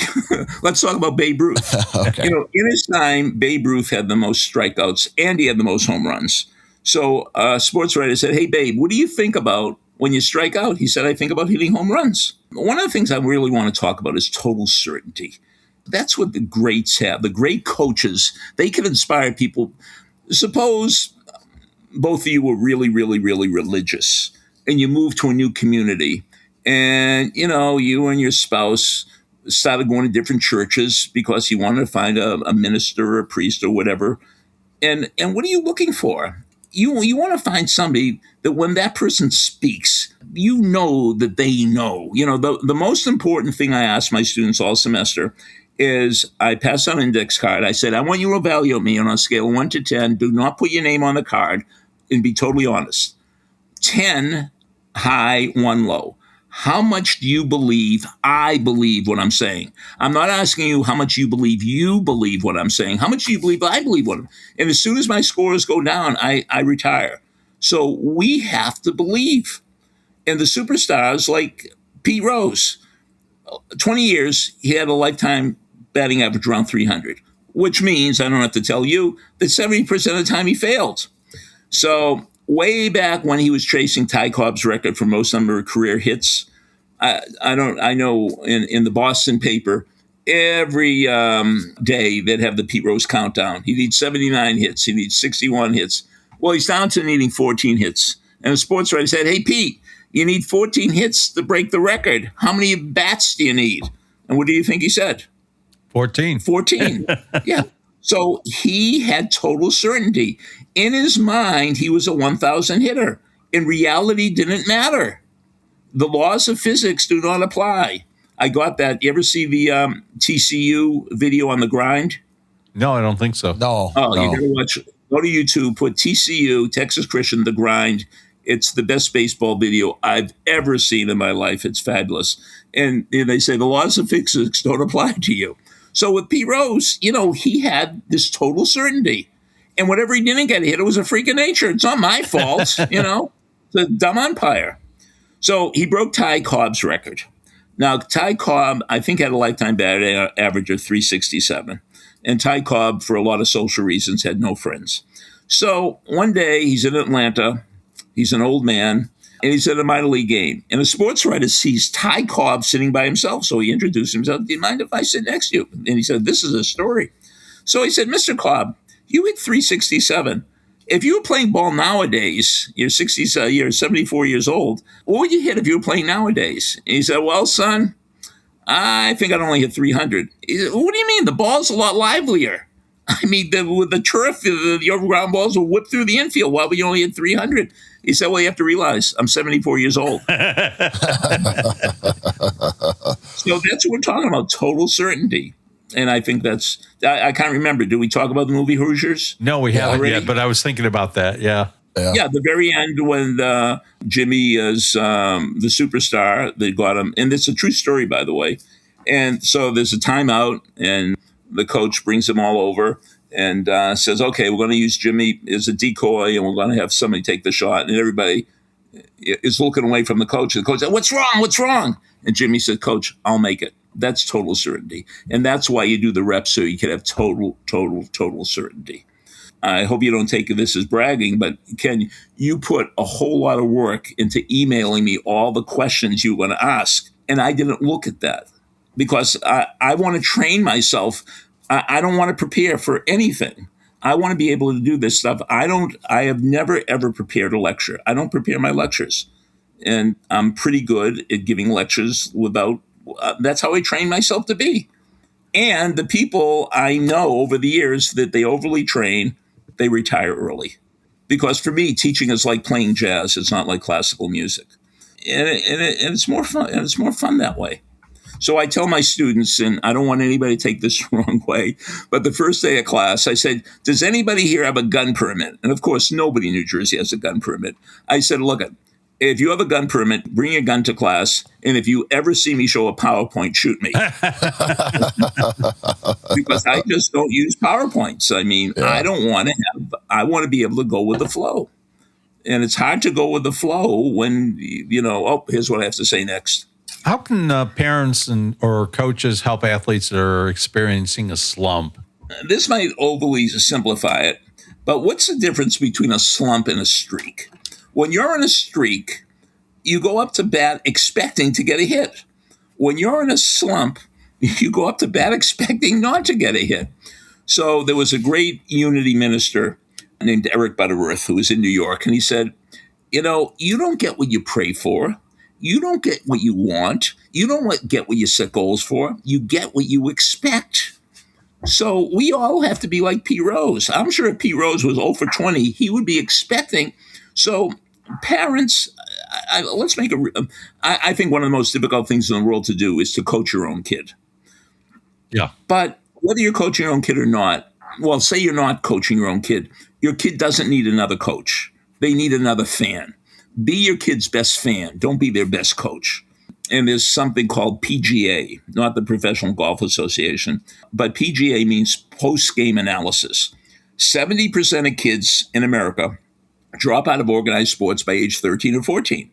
Let's talk about Babe Ruth. Okay. In his time, Babe Ruth had the most strikeouts and he had the most home runs. So a sports writer said, hey, Babe, what do you think about when you strike out? He said, I think about hitting home runs. One of the things I really want to talk about is total certainty. That's what the greats have. The great coaches, they can inspire people. Suppose both of you were really, really, really religious and you moved to a new community. And, you and your spouse started going to different churches because you wanted to find a minister or a priest or whatever. And what are you looking for? You want to find somebody that when that person speaks, that they know. The most important thing I ask my students all semester is I pass out an index card. I said, I want you to evaluate me on a scale of 1 to 10. Do not put your name on the card and be totally honest. 10 high, 1 low. How much do you believe I believe what I'm saying? I'm not asking you how much you believe what I'm saying. How much do you believe I believe what I'm saying? And as soon as my scores go down, I retire. So we have to believe. And the superstars like Pete Rose, 20 years, he had a lifetime batting average around 300, which means, I don't have to tell you, that 70% of the time he failed. So way back when he was chasing Ty Cobb's record for most number of career hits, I know in the Boston paper, every day they'd have the Pete Rose countdown. He needs 79 hits. He needs 61 hits. Well, he's down to needing 14 hits. And a sports writer said, hey, Pete, you need 14 hits to break the record. How many bats do you need? And what do you think he said? 14. 14. Yeah. So he had total certainty. In his mind, he was a 1,000 hitter. In reality, didn't matter. The laws of physics do not apply. I got that. You ever see the TCU video on the grind? No, I don't think so. No. You gotta watch. Go to YouTube, put TCU, Texas Christian, the grind. It's the best baseball video I've ever seen in my life. It's fabulous. And they say the laws of physics don't apply to you. So with Pete Rose, he had this total certainty. And whatever he didn't get hit, it was a freak of nature. It's not my fault, It's a dumb umpire. So he broke Ty Cobb's record. Now, Ty Cobb, I think, had a lifetime batting average of 367. And Ty Cobb, for a lot of social reasons, had no friends. So one day he's in Atlanta. He's an old man. And he's at a minor league game. And a sports writer sees Ty Cobb sitting by himself. So he introduced himself. Do you mind if I sit next to you? And he said, this is a story. So he said, Mr. Cobb, you hit 367. If you were playing ball nowadays, you're 74 years old, what would you hit if you were playing nowadays? And he said, well, son, I think I'd only hit 300. He said, what do you mean? The ball's a lot livelier. I mean, with the turf, the overground balls will whip through the infield. Why would you only hit 300? He said, well, you have to realize I'm 74 years old. So that's what we're talking about, total certainty. And I think I can't remember. Did we talk about the movie Hoosiers? No, we haven't yet, but I was thinking about that. Yeah. Yeah, the very end when Jimmy is the superstar, they got him. And it's a true story, by the way. And so there's a timeout, and the coach brings them all over. and says, okay, we're going to use Jimmy as a decoy, and we're going to have somebody take the shot. And everybody is looking away from the coach. And the coach said, what's wrong? What's wrong? And Jimmy said, Coach, I'll make it. That's total certainty. And that's why you do the reps, so you can have total certainty. I hope you don't take this as bragging, but Ken, you put a whole lot of work into emailing me all the questions you were going to ask. And I didn't look at that because I want to train myself. I don't want to prepare for anything. I want to be able to do this stuff. I have never, ever prepared a lecture. I don't prepare my lectures. And I'm pretty good at giving lectures without, that's how I train myself to be. And the people I know over the years that they overly train, they retire early. Because for me, teaching is like playing jazz. It's not like classical music. And it's more fun. And it's more fun that way. So I tell my students, and I don't want anybody to take this the wrong way, but the first day of class, I said, does anybody here have a gun permit? And of course, nobody in New Jersey has a gun permit. I said, look, if you have a gun permit, bring a gun to class. And if you ever see me show a PowerPoint, shoot me. Because I just don't use PowerPoints. I mean, yeah. I want to be able to go with the flow. And it's hard to go with the flow when, here's what I have to say next. How can parents or coaches help athletes that are experiencing a slump? This might overly simplify it, but what's the difference between a slump and a streak? When you're in a streak, you go up to bat expecting to get a hit. When you're in a slump, you go up to bat expecting not to get a hit. So there was a great Unity minister named Eric Butterworth who was in New York, and he said, you don't get what you pray for. You don't get what you want. You don't get what you set goals for. You get what you expect. So we all have to be like Pete Rose. I'm sure if Pete Rose was 0 for 20, he would be expecting. So parents, I think one of the most difficult things in the world to do is to coach your own kid. Yeah. But whether you're coaching your own kid or not, well, say you're not coaching your own kid, your kid doesn't need another coach. They need another fan. Be your kid's best fan. Don't be their best coach. And there's something called PGA, not the Professional Golf Association, but PGA means post-game analysis. 70% of kids in America drop out of organized sports by age 13 or 14.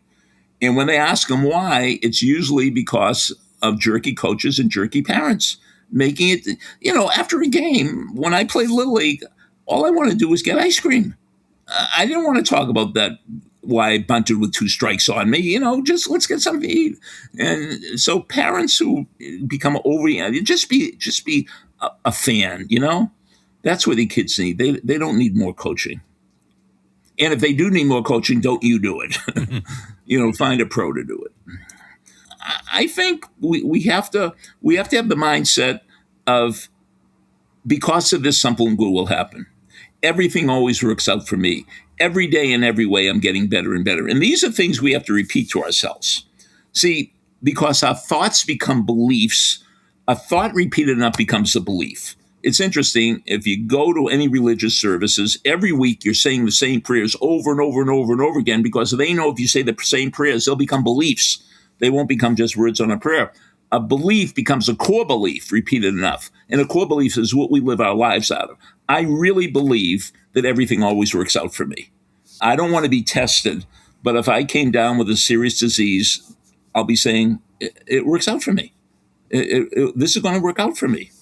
And when they ask them why, it's usually because of jerky coaches and jerky parents making it, after a game, when I played Little League, all I wanted to do was get ice cream. I didn't want to talk about that, why I bunted with 2 strikes on me, just let's get something to eat. And so parents who become just be a fan, that's what the kids need. They don't need more coaching. And if they do need more coaching, don't you do it. Find a pro to do it. I think we have to have the mindset of, because of this, something good will happen. Everything always works out for me. Every day in every way, I'm getting better and better. And these are things we have to repeat to ourselves. See, because our thoughts become beliefs, a thought repeated enough becomes a belief. It's interesting, if you go to any religious services, every week you're saying the same prayers over and over and over and over again, because they know if you say the same prayers, they'll become beliefs. They won't become just words on a prayer. A belief becomes a core belief repeated enough. And a core belief is what we live our lives out of. I really believe that everything always works out for me. I don't want to be tested, but if I came down with a serious disease, I'll be saying, it works out for me. This is going to work out for me.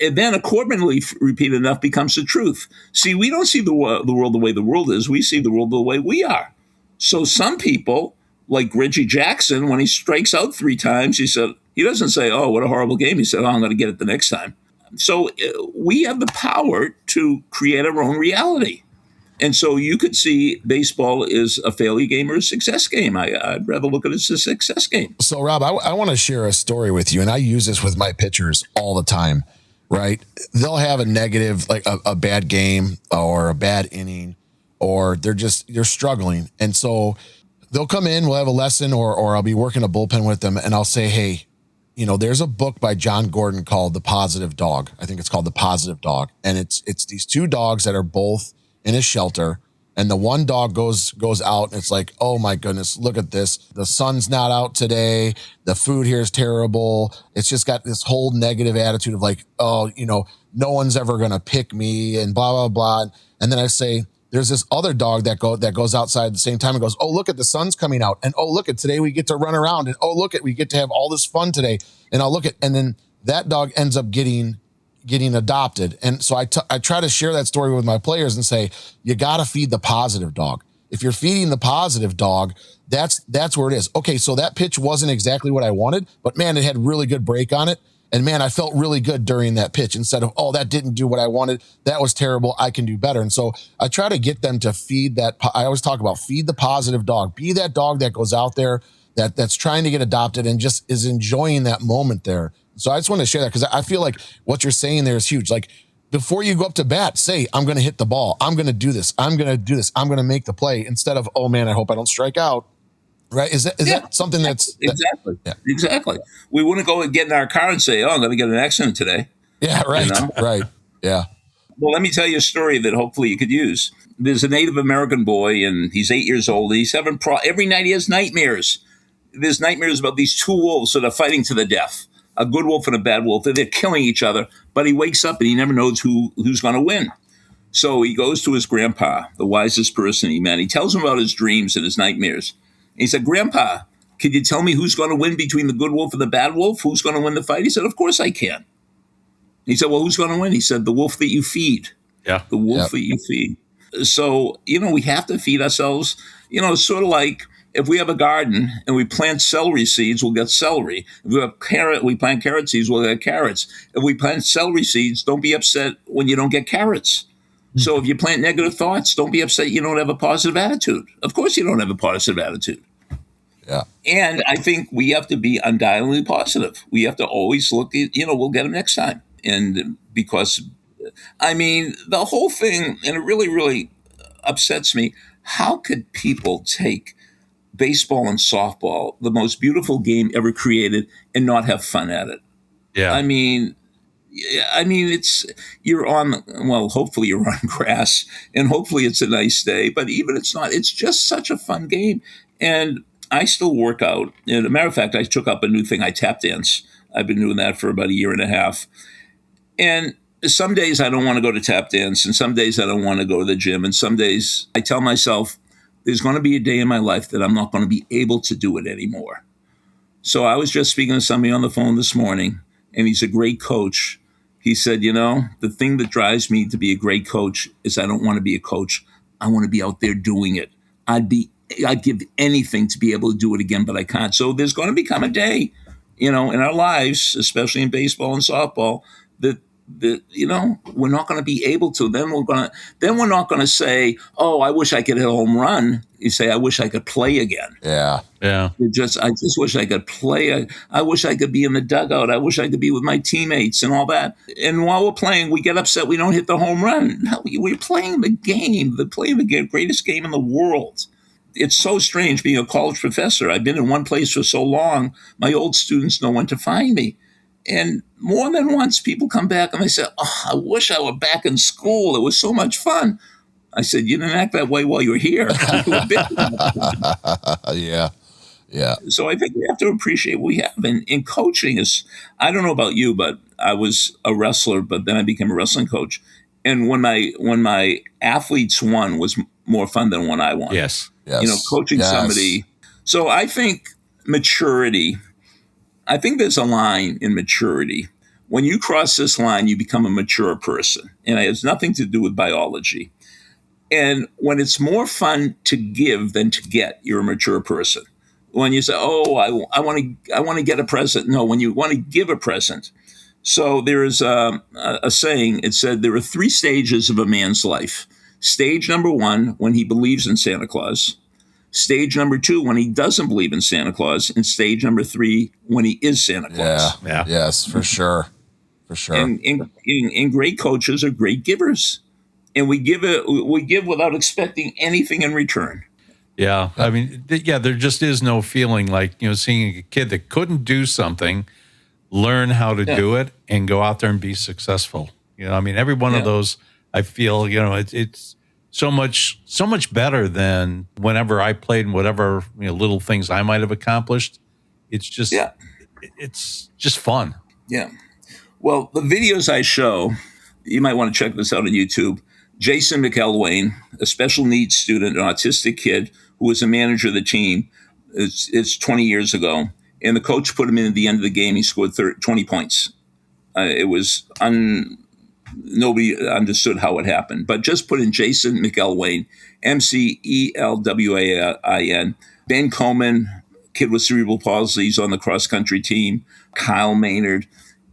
And then accordingly, repeated enough becomes the truth. See, we don't see the world the way the world is. We see the world the way we are. So some people, like Reggie Jackson, when he strikes out 3 times, he doesn't say, oh, what a horrible game. He said, oh, I'm going to get it the next time. So we have the power to create our own reality. And so you could see baseball is a failure game or a success game. I'd rather look at it as a success game. So, Rob, I want to share a story with you, and I use this with my pitchers all the time, right? They'll have a negative, like a bad game or a bad inning, or they're struggling. And so they'll come in, we'll have a lesson, or I'll be working a bullpen with them, and I'll say, hey, there's a book by John Gordon called The Positive Dog. I think it's called The Positive Dog. And it's these 2 dogs that are both in a shelter, and the one dog goes out, and it's like, oh my goodness, look at this. The sun's not out today. The food here is terrible. It's just got this whole negative attitude of like, oh, no one's ever going to pick me and blah, blah, blah. And then I say, there's this other dog that goes outside at the same time and goes, oh, look at the sun's coming out. And oh, look at today we get to run around. And oh, look at, we get to have all this fun today. And I'll look at, and then that dog ends up getting adopted. And so I try to share that story with my players and say, you got to feed the positive dog. If you're feeding the positive dog, that's where it is. Okay, so that pitch wasn't exactly what I wanted, but man, it had really good break on it. And man, I felt really good during that pitch instead of, oh, that didn't do what I wanted. That was terrible. I can do better. And so I try to get them to feed that. I always talk about feed the positive dog. Be that dog that goes out there that's trying to get adopted and just is enjoying that moment there. So I just want to share that because I feel like what you're saying there is huge. Like before you go up to bat, say, I'm going to hit the ball. I'm going to do this. I'm going to do this. I'm going to make the play instead of, oh man, I hope I don't strike out. Right? Is that something that's exactly. Yeah. Exactly. We wouldn't go and get in our car and say, oh, I'm going to get in an accident today. Yeah. Right. You know? Right. Yeah. Well, let me tell you a story that hopefully you could use. There's a Native American boy and he's 8 years old. He's having every night he has nightmares. There's nightmares about these two wolves that are fighting to the death. A good wolf and a bad wolf. They're killing each other, but he wakes up and he never knows who's going to win. So he goes to his grandpa, the wisest person he met. He tells him about his dreams and his nightmares. And he said, Grandpa, can you tell me who's going to win between the good wolf and the bad wolf? Who's going to win the fight? He said, of course I can. He said, well, who's going to win? He said, the wolf that you feed. Yeah. The wolf that you feed. So, we have to feed ourselves. It's sort of like if we have a garden and we plant celery seeds, we'll get celery. If we plant carrot seeds, we'll get carrots. If we plant celery seeds, don't be upset when you don't get carrots. Mm-hmm. So if you plant negative thoughts, don't be upset you don't have a positive attitude. Of course you don't have a positive attitude. Yeah. And I think we have to be undoubtedly positive. We have to always look at, we'll get them next time. And because, the whole thing, and it really, really upsets me, how could people take baseball and softball, the most beautiful game ever created, and not have fun at it? Yeah. Hopefully you're on grass and hopefully it's a nice day, but even it's not, it's just such a fun game. And I still work out. As a matter of fact, I took up a new thing. I tap dance. I've been doing that for about a year and a half. And some days I don't want to go to tap dance, and some days I don't want to go to the gym. And some days I tell myself, there's going to be a day in my life that I'm not going to be able to do it anymore. So I was just speaking to somebody on the phone this morning, and he's a great coach. He said, the thing that drives me to be a great coach is I don't want to be a coach. I want to be out there doing it. I'd give anything to be able to do it again, but I can't. So there's going to become a day, in our lives, especially in baseball and softball, that we're not going to be able to. Then we're not going to say, oh, I wish I could hit a home run. You say, I wish I could play again. Yeah. Yeah. I just wish I could play. I wish I could be in the dugout. I wish I could be with my teammates and all that. And while we're playing, we get upset we don't hit the home run. No, we're playing the game. Greatest game in the world. It's so strange being a college professor. I've been in one place for so long, my old students know when to find me. And more than once, people come back and they say, oh, I wish I were back in school. It was so much fun. I said, you didn't act that way while you were here. Yeah. Yeah. So I think we have to appreciate what we have. And coaching is, I don't know about you, but I was a wrestler, but then I became a wrestling coach. And when my athletes won was more fun than when I won. Yes. Coaching somebody. So I think maturity, I think there's a line in maturity. When you cross this line, you become a mature person. And it has nothing to do with biology. And when it's more fun to give than to get, you're a mature person. When you say, oh, I want to get a present. No, when you want to give a present. So there is a saying, it said there are 3 stages of a man's life. Stage number 1, when he believes in Santa Claus. Stage number 2, when he doesn't believe in Santa Claus. And stage number 3, when he is Santa Claus. Yeah. Yes, for sure. For sure. And great coaches are great givers. And we give without expecting anything in return. Yeah. There just is no feeling like, seeing a kid that couldn't do something, learn how to do it and go out there and be successful. Every one of those, I feel, it's so much better than whenever I played and whatever, little things I might have accomplished. It's just, it's just fun. Yeah. Well, the videos I show, You might want to check this out on YouTube. Jason McElwain, a special needs student, an autistic kid who was a manager of the team. It's 20 years ago. And the coach put him in at the end of the game. He scored 20 points. It was nobody understood how it happened. But just put in Jason McElwain, McElwain. Ben Coleman, kid with cerebral palsy, he's on the cross-country team. Kyle Maynard.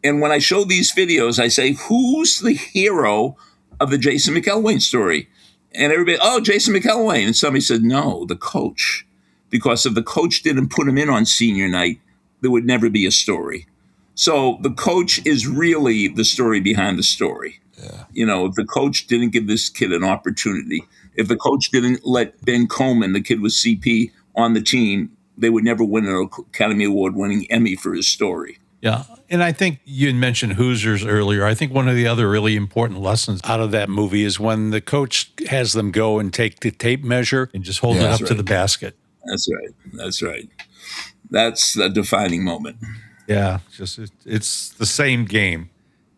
And when I show these videos, I say, who's the hero of the Jason McElwain story? And everybody, oh, Jason McElwain. And somebody said, no, the coach. Because if the coach didn't put him in on senior night, there would never be a story. So the coach is really the story behind the story. Yeah. If the coach didn't give this kid an opportunity, if the coach didn't let Ben Coleman, the kid with CP, on the team, they would never win an Academy Award-winning Emmy for his story. Yeah, and I think you had mentioned Hoosiers earlier. I think one of the other really important lessons out of that movie is when the coach has them go and take the tape measure and just hold it up to the basket. That's right. That's the defining moment. Yeah, it's the same game.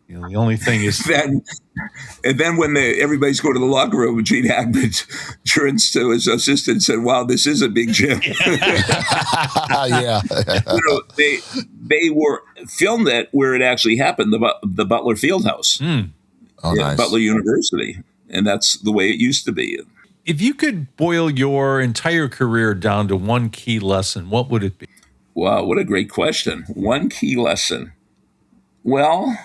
The only thing is then when everybody's going to the locker room, Gene Hackman turns to his assistant and said, "Wow, this is a big gym." Yeah, they were filmed it where it actually happened, the Butler Fieldhouse, nice. Butler University, and that's the way it used to be. If you could boil your entire career down to one key lesson, what would it be? Wow, what a great question. One key lesson. Well,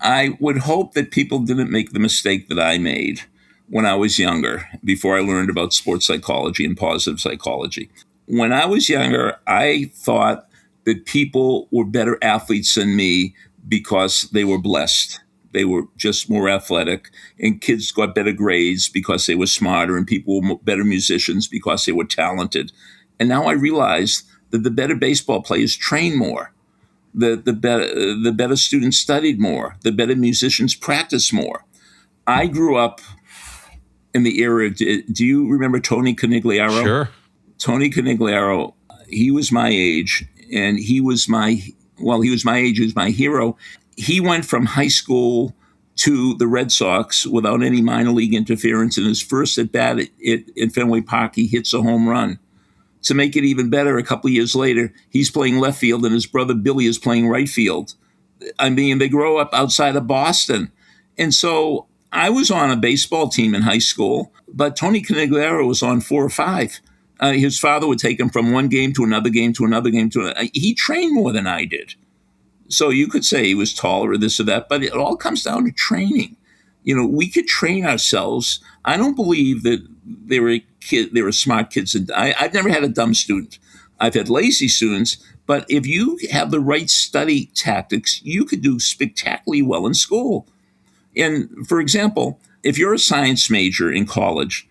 I would hope that people didn't make the mistake that I made when I was younger, before I learned about sports psychology and positive psychology. When I was younger, I thought that people were better athletes than me because they were blessed. They were just more athletic, and kids got better grades because they were smarter, and people were better musicians because they were talented. And now I realize that the better baseball players train more. The better students studied more. The better musicians practiced more. I grew up in the era. Do you remember Tony Conigliaro? Sure. Tony Conigliaro. He was my age, and he was my age. He was my hero. He went from high school to the Red Sox without any minor league interference. In his first at bat at Fenway Park, he hits a home run. To make it even better, a couple of years later, he's playing left field and his brother Billy is playing right field. I mean, they grow up outside of Boston. And so I was on a baseball team in high school, but Tony Conigliaro was on 4 or 5. His father would take him from one game to another game to another game to another. He trained more than I did. So you could say he was taller or this or that, but it all comes down to training. We could train ourselves. I don't believe that there were smart kids. I've never had a dumb student. I've had lazy students, but if you have the right study tactics, you could do spectacularly well in school. And for example, if you're a science major in college,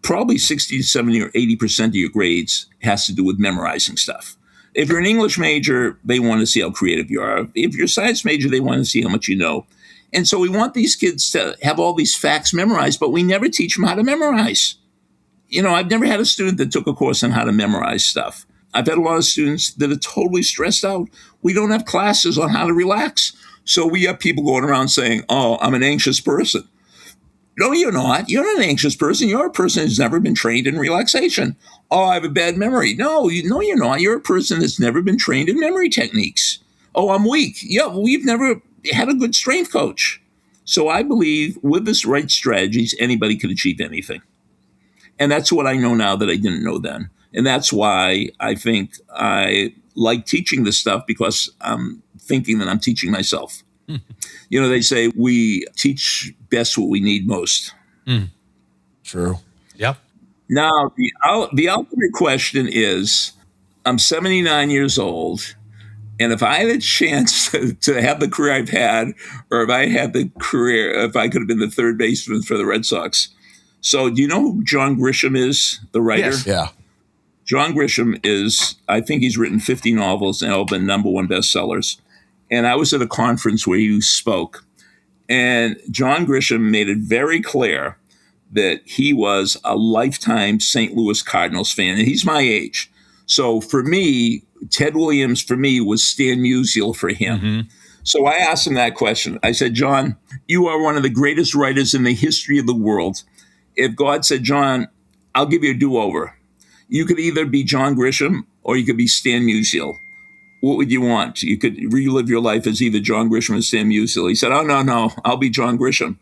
probably 60 to 70 or 80% of your grades has to do with memorizing stuff. If you're an English major, they want to see how creative you are. If you're a science major, they want to see how much you know. And so we want these kids to have all these facts memorized, but we never teach them how to memorize. I've never had a student that took a course on how to memorize stuff. I've had a lot of students that are totally stressed out. We don't have classes on how to relax. So we have people going around saying, oh, I'm an anxious person. No, you're not. You're not an anxious person. You're a person who's never been trained in relaxation. Oh, I have a bad memory. No, you're not. You're a person that's never been trained in memory techniques. Oh, I'm weak. Yeah, we've never had a good strength coach. So I believe with the right strategies, anybody can achieve anything. And that's what I know now that I didn't know then. And that's why I think I like teaching this stuff, because I'm thinking that I'm teaching myself. They say we teach best what we need most. True. Yep. Now, the ultimate question is, I'm 79 years old, and if I had a chance to have the career I've had, or if I could have been the third baseman for the Red Sox. So do you know who John Grisham is, the writer? Yes. Yeah. John Grisham I think he's written 50 novels and all been #1 bestsellers. And I was at a conference where he spoke. And John Grisham made it very clear that he was a lifetime St. Louis Cardinals fan. And he's my age. So for me, Ted Williams, for me, was Stan Musial for him. Mm-hmm. So I asked him that question. I said, John, you are one of the greatest writers in the history of the world. If God said, John, I'll give you a do-over. You could either be John Grisham or you could be Stan Musial. What would you want? You could relive your life as either John Grisham or Stan Musial. He said, oh, no, I'll be John Grisham.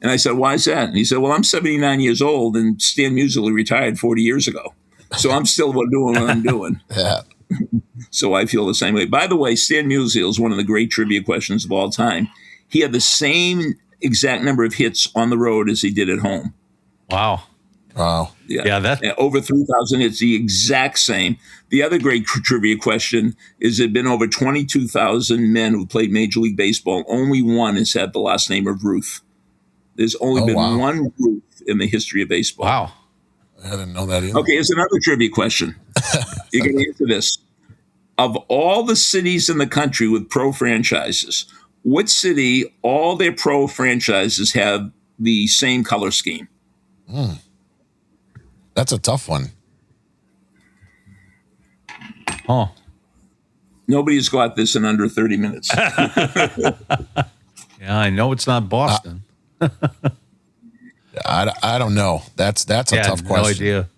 And I said, why is that? And he said, well, I'm 79 years old and Stan Musial retired 40 years ago. So I'm still doing what I'm doing. Yeah. So I feel the same way. By the way, Stan Musial is one of the great trivia questions of all time. He had the same exact number of hits on the road as he did at home. Wow. Yeah, over 3,000 hits, the exact same. The other great trivia question is there have been over 22,000 men who played Major League Baseball. Only one has had the last name of Ruth. There's only been one Ruth in the history of baseball. Wow. I didn't know that either. Okay, here's another trivia question. You can answer this. Of all the cities in the country with pro franchises, what city, all their pro franchises have the same color scheme? That's a tough one. Oh. Nobody's got this in under 30 minutes. Yeah, I know it's not Boston. I don't know. That's a tough question. No idea.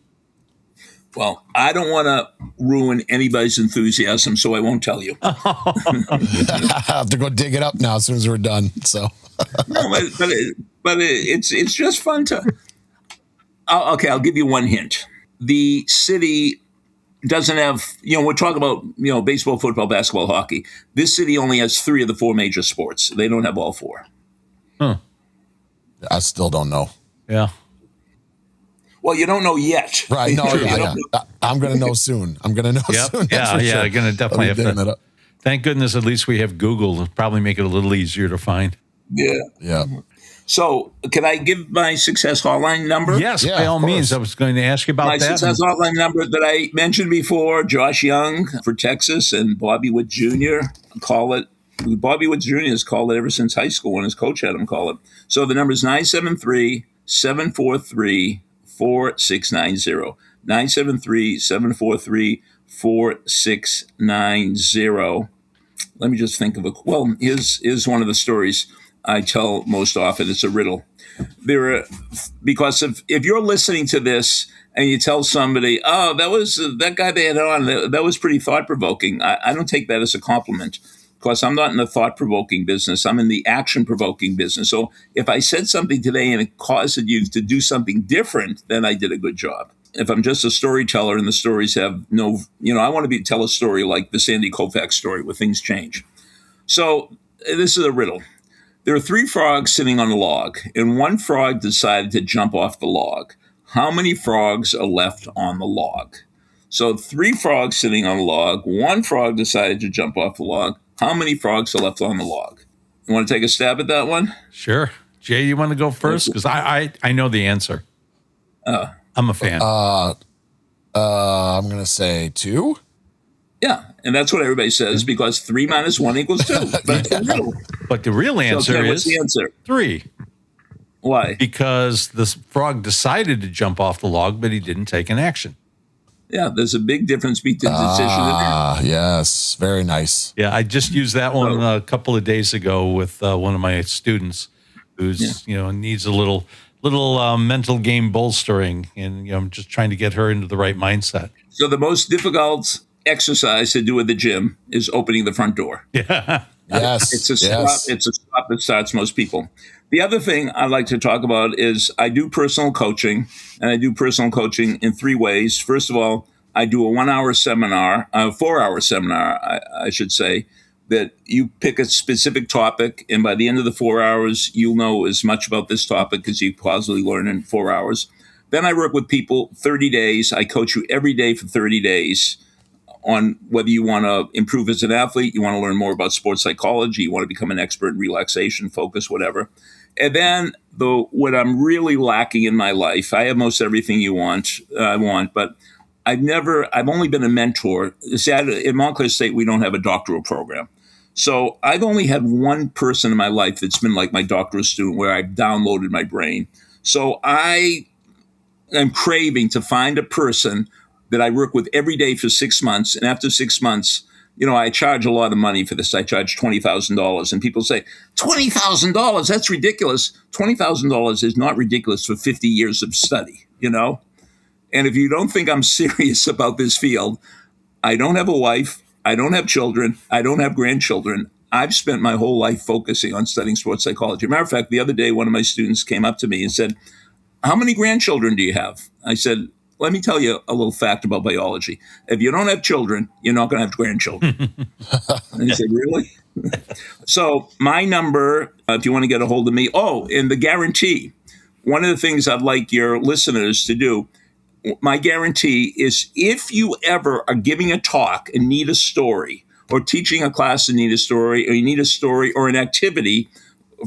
Well, I don't want to ruin anybody's enthusiasm, so I won't tell you. I have to go dig it up now as soon as we're done. So, No, but it's just fun to. Okay, I'll give you one hint. The city doesn't have. We're talking about baseball, football, basketball, hockey. This city only has 3 of the 4 major sports. They don't have all 4. Huh. I still don't know. Yeah. Well, you don't know yet. Right. No, yeah. I'm going to know soon. I'm going to know soon. Yeah. Sure. Going to definitely have to. Thank goodness at least we have Google to probably make it a little easier to find. Yeah. So can I give my success hotline number? Yes, by all means. I was going to ask you about my that. My success hotline number that I mentioned before, Josh Young for Texas and Bobby Wood Jr. call it. Bobby Wood Jr. has called it ever since high school when his coach had him call it. So the number is 973-743-4690. 973-743-4690. Let me just think of it. Well, here's one of the stories I tell most often. It's a riddle. Because if you're listening to this and you tell somebody, oh, that was that guy they had on, that was pretty thought-provoking, I don't take that as a compliment. Because I'm not in the thought-provoking business. I'm in the action-provoking business. So if I said something today and it caused you to do something different, then I did a good job. If I'm just a storyteller and the stories have no, I want to tell a story like the Sandy Koufax story where things change. So this is a riddle. There are 3 frogs sitting on a log, and one frog decided to jump off the log. How many frogs are left on the log? So 3 frogs sitting on a log. One frog decided to jump off the log. How many frogs are left on the log? You want to take a stab at that one? Sure. Jay, you want to go first? Because I know the answer. I'm a fan. I'm going to say 2. Yeah, and that's what everybody says because 3 minus 1 equals 2. But, but the real answer what's is the answer? 3. Why? Because the frog decided to jump off the log, but he didn't take an action. Yeah, there's a big difference between the decision. Yes, very nice. Yeah, I just used that one a couple of days ago with one of my students who's needs a little mental game bolstering, and I'm just trying to get her into the right mindset. So the most difficult exercise to do at the gym is opening the front door. Yeah. Yes. It's a stop that starts most people. The other thing I like to talk about is I do personal coaching, and I do personal coaching in 3 ways. First of all, I do a 4-hour seminar, I should say, that you pick a specific topic, and by the end of the 4 hours, you'll know as much about this topic as you possibly learn in 4 hours. Then I work with people 30 days. I coach you every day for 30 days on whether you want to improve as an athlete, you want to learn more about sports psychology, you want to become an expert in relaxation, focus, whatever. And then what I'm really lacking in my life, I have most everything I want, but I've only been a mentor. See, in Montclair State, we don't have a doctoral program. So I've only had one person in my life that's been like my doctoral student where I've downloaded my brain. So I am craving to find a person that I work with every day for 6 months. And after 6 months, I charge a lot of money for this. I charge $20,000. And people say, $20,000, that's ridiculous. $20,000 is not ridiculous for 50 years of study, And if you don't think I'm serious about this field, I don't have a wife. I don't have children. I don't have grandchildren. I've spent my whole life focusing on studying sports psychology. Matter of fact, the other day, one of my students came up to me and said, how many grandchildren do you have? I said, let me tell you a little fact about biology. If you don't have children, you're not going to have grandchildren. And he said, really? So my number, if you want to get a hold of me, and the guarantee, one of the things I'd like your listeners to do, my guarantee is if you ever are giving a talk and need a story, or teaching a class and need a story, or you need a story or an activity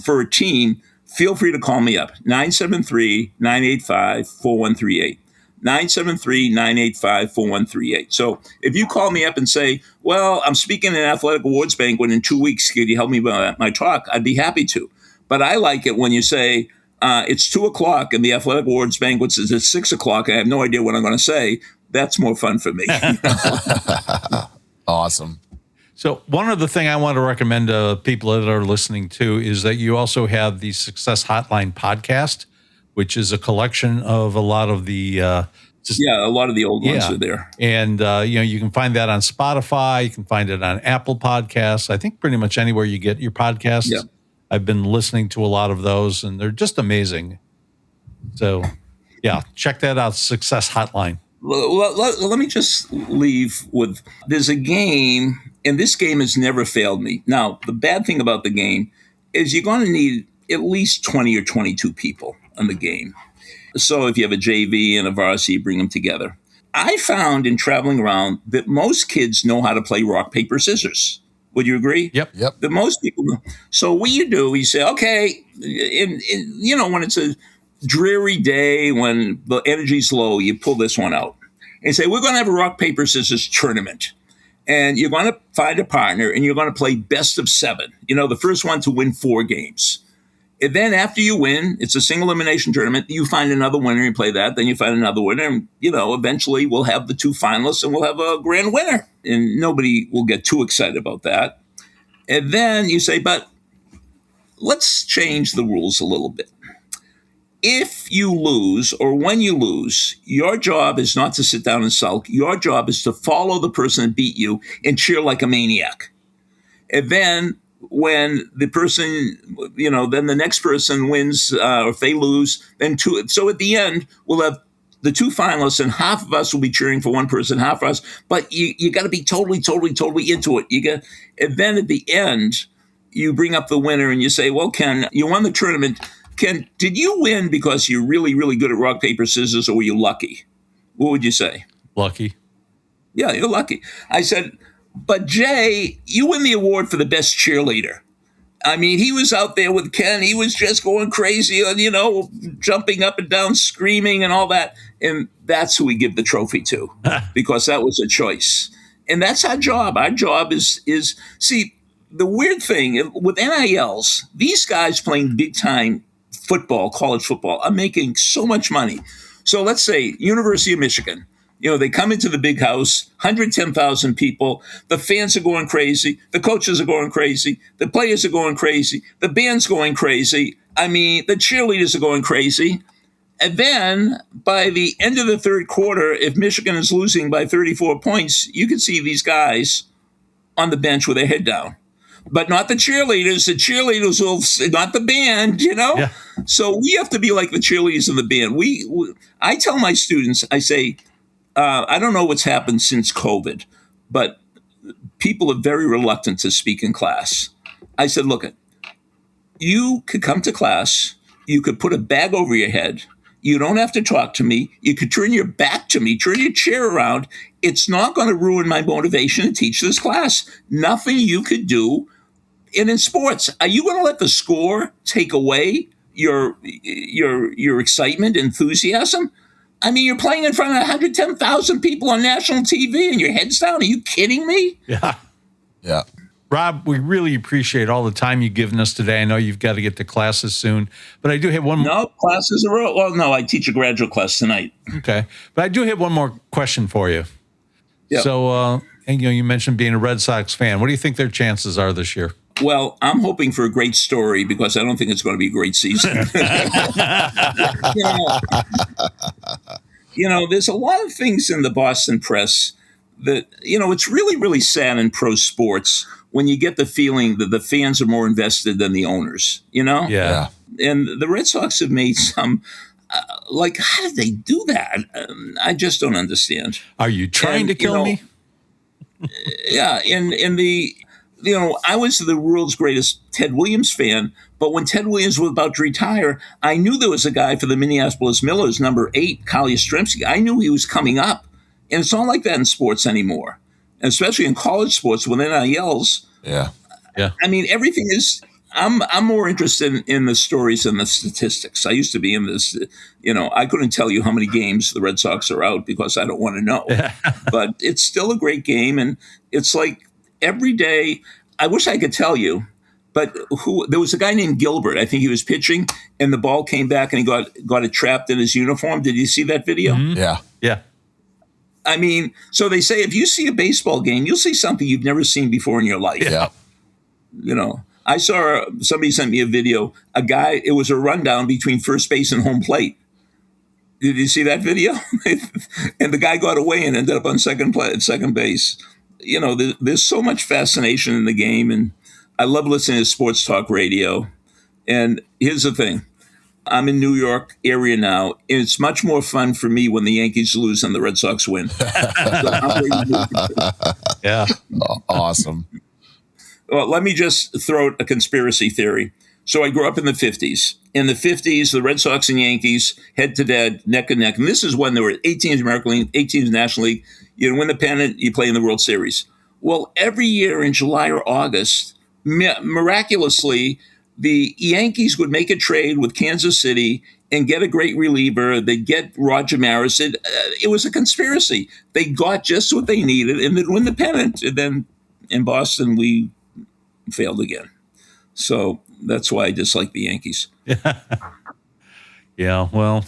for a team, feel free to call me up, 973-985-4138. 973-985-4138. So if you call me up and say, well, I'm speaking at an athletic awards banquet in 2 weeks, could you help me with my talk? I'd be happy to. But I like it when you say, it's 2:00 and the athletic awards banquet is at 6:00 and I have no idea what I'm going to say. That's more fun for me. Awesome. So one other thing I want to recommend to people that are listening to is that you also have the Success Hotline podcast, which is a collection of a lot of the a lot of the old ones are there. And you can find that on Spotify. You can find it on Apple Podcasts. I think pretty much anywhere you get your podcasts. Yeah. I've been listening to a lot of those, and they're just amazing. So, check that out, Success Hotline. Let me just leave with, there's a game, and this game has never failed me. Now, the bad thing about the game is you're going to need at least 20 or 22 people on the game. So if you have a JV and a varsity, bring them together. I found in traveling around that most kids know how to play rock, paper, scissors. Would you agree? Yep. That most people know. So what you do, you say, okay, when it's a dreary day, when the energy's low, you pull this one out and say, we're going to have a rock, paper, scissors tournament. And you're going to find a partner and you're going to play best of 7. The first one to win 4 games. And then after you win, it's a single elimination tournament. You find another winner and play that. Then you find another winner. And, eventually we'll have the 2 finalists and we'll have a grand winner. And nobody will get too excited about that. And then you say, but let's change the rules a little bit. If you lose or when you lose, your job is not to sit down and sulk. Your job is to follow the person that beat you and cheer like a maniac. And then when the person, then the next person wins, or if they lose, then 2. So at the end, we'll have the 2 finalists, and half of us will be cheering for one person, half of us. But you got to be totally into it. And then at the end, you bring up the winner and you say, well, Ken, you won the tournament. Ken, did you win because you're really, really good at rock, paper, scissors, or were you lucky? What would you say? Lucky. Yeah, you're lucky. I said, but Jay, you win the award for the best cheerleader. I mean, he was out there with Ken. He was just going crazy, jumping up and down, screaming and all that. And that's who we give the trophy to because that was a choice. And that's our job. Our job is see, the weird thing with NILs, these guys playing big time football, college football, are making so much money. So let's say University of Michigan. They come into the big house, 110,000 people. The fans are going crazy. The coaches are going crazy. The players are going crazy. The band's going crazy. I mean, the cheerleaders are going crazy. And then by the end of the third quarter, if Michigan is losing by 34 points, you can see these guys on the bench with their head down. But not the cheerleaders. The cheerleaders will, not the band, Yeah. So we have to be like the cheerleaders and the band. I tell my students, I say, I don't know what's happened since COVID, but people are very reluctant to speak in class. I said, look, you could come to class. You could put a bag over your head. You don't have to talk to me. You could turn your back to me, turn your chair around. It's not going to ruin my motivation to teach this class. Nothing you could do. And in sports, are you going to let the score take away your excitement, enthusiasm? I mean, you're playing in front of 110,000 people on national TV and your head's down. Are you kidding me? Yeah. Rob, we really appreciate all the time you've given us today. I know you've got to get to classes soon, but I do have one more. No, classes are real. Well, no, I teach a graduate class tonight. Okay. But I do have one more question for you. Yeah. So And you mentioned being a Red Sox fan. What do you think their chances are this year? Well, I'm hoping for a great story because I don't think it's going to be a great season. There's a lot of things in the Boston press that, it's really, really sad in pro sports when you get the feeling that the fans are more invested than the owners, Yeah. And the Red Sox have made some, how did they do that? I just don't understand. Are you trying to kill me? Yeah. I was the world's greatest Ted Williams fan, but when Ted Williams was about to retire, I knew there was a guy for the Minneapolis Millers, number 8, Kyle Yastrzemski. I knew he was coming up. And it's not like that in sports anymore, and especially in college sports when NILs. Yeah. I mean, everything is. I'm more interested in the stories than the statistics. I used to be in this. I couldn't tell you how many games the Red Sox are out because I don't want to know. But it's still a great game, and it's like every day. I wish I could tell you, but there was a guy named Gilbert. I think he was pitching, and the ball came back, and he got it trapped in his uniform. Did you see that video? Mm-hmm. Yeah. I mean, so they say if you see a baseball game, you'll see something you've never seen before in your life. Yeah. I saw somebody sent me a video. A guy, it was a rundown between first base and home plate. Did you see that video? And the guy got away and ended up on second base. There's so much fascination in the game, and I love listening to sports talk radio. And here's the thing. I'm in New York area now, and it's much more fun for me when the Yankees lose and the Red Sox win. Yeah. Awesome. Well, let me just throw out a conspiracy theory. So I grew up in the 50s. In the 50s, the Red Sox and Yankees head-to-head, neck and neck. And this is when there were 8 teams American League, 8 teams National League. You win the pennant, you play in the World Series. Well, every year in July or August, miraculously, the Yankees would make a trade with Kansas City and get a great reliever. They'd get Roger Maris. It was a conspiracy. They got just what they needed and they'd win the pennant. And then in Boston, we failed again. So that's why I dislike the Yankees. Yeah, well,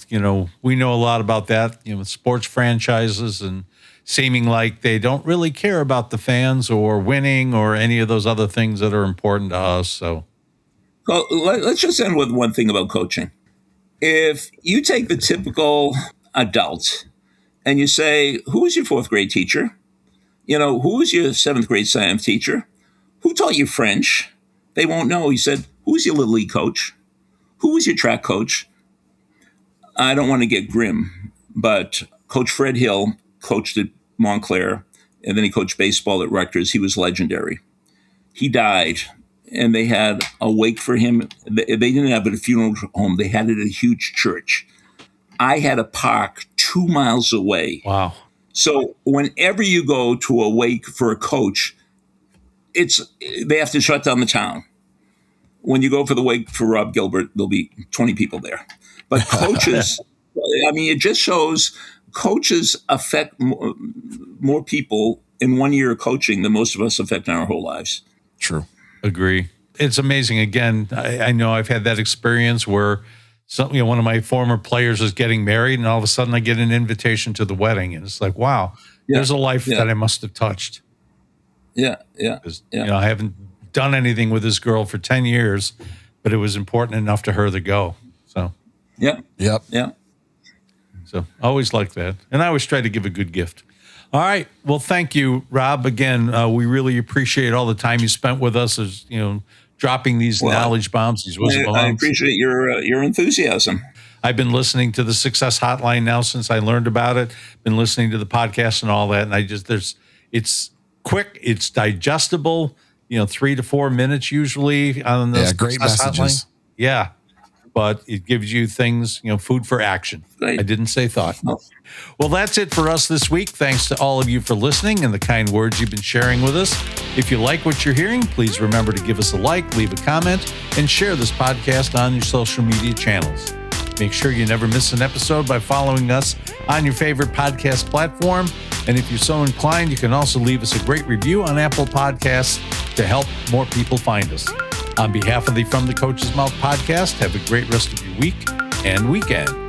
we know a lot about that, sports franchises and seeming like they don't really care about the fans or winning or any of those other things that are important to us. So. Well, let's just end with one thing about coaching. If you take the typical adult and you say, who was your 4th grade teacher? Who was your 7th grade science teacher? Who taught you French? They won't know. He said, who was your Little League coach? Who was your track coach? I don't want to get grim, but Coach Fred Hill coached at Montclair, and then he coached baseball at Rutgers. He was legendary. He died. And they had a wake for him. They didn't have it at a funeral home. They had it at a huge church. I had a park 2 miles away. Wow. So whenever you go to a wake for a coach, they have to shut down the town. When you go for the wake for Rob Gilbert, there'll be 20 people there. But coaches, it just shows coaches affect more people in 1 year of coaching than most of us affect in our whole lives. True. Agree. It's amazing. Again, I know I've had that experience where one of my former players is getting married, and all of a sudden I get an invitation to the wedding, and it's like, wow, there's a life that I must have touched. Yeah. I haven't done anything with this girl for 10 years, but it was important enough to her to go. So. Yep. So always like that, and I always try to give a good gift. All right. Well, thank you, Rob. Again, we really appreciate all the time you spent with us as, dropping these knowledge bombs, these wisdom bombs. I appreciate your enthusiasm. I've been listening to the Success Hotline now since I learned about it, been listening to the podcast and all that. And it's quick, it's digestible, 3 to 4 minutes usually on the great messages. Hotline. Yeah. But it gives you things, food for action. Right. I didn't say thought. No. Well, that's it for us this week. Thanks to all of you for listening and the kind words you've been sharing with us. If you like what you're hearing, please remember to give us a like, leave a comment, and share this podcast on your social media channels. Make sure you never miss an episode by following us on your favorite podcast platform. And if you're so inclined, you can also leave us a great review on Apple Podcasts to help more people find us. On behalf of the From the Coach's Mouth podcast, have a great rest of your week and weekend.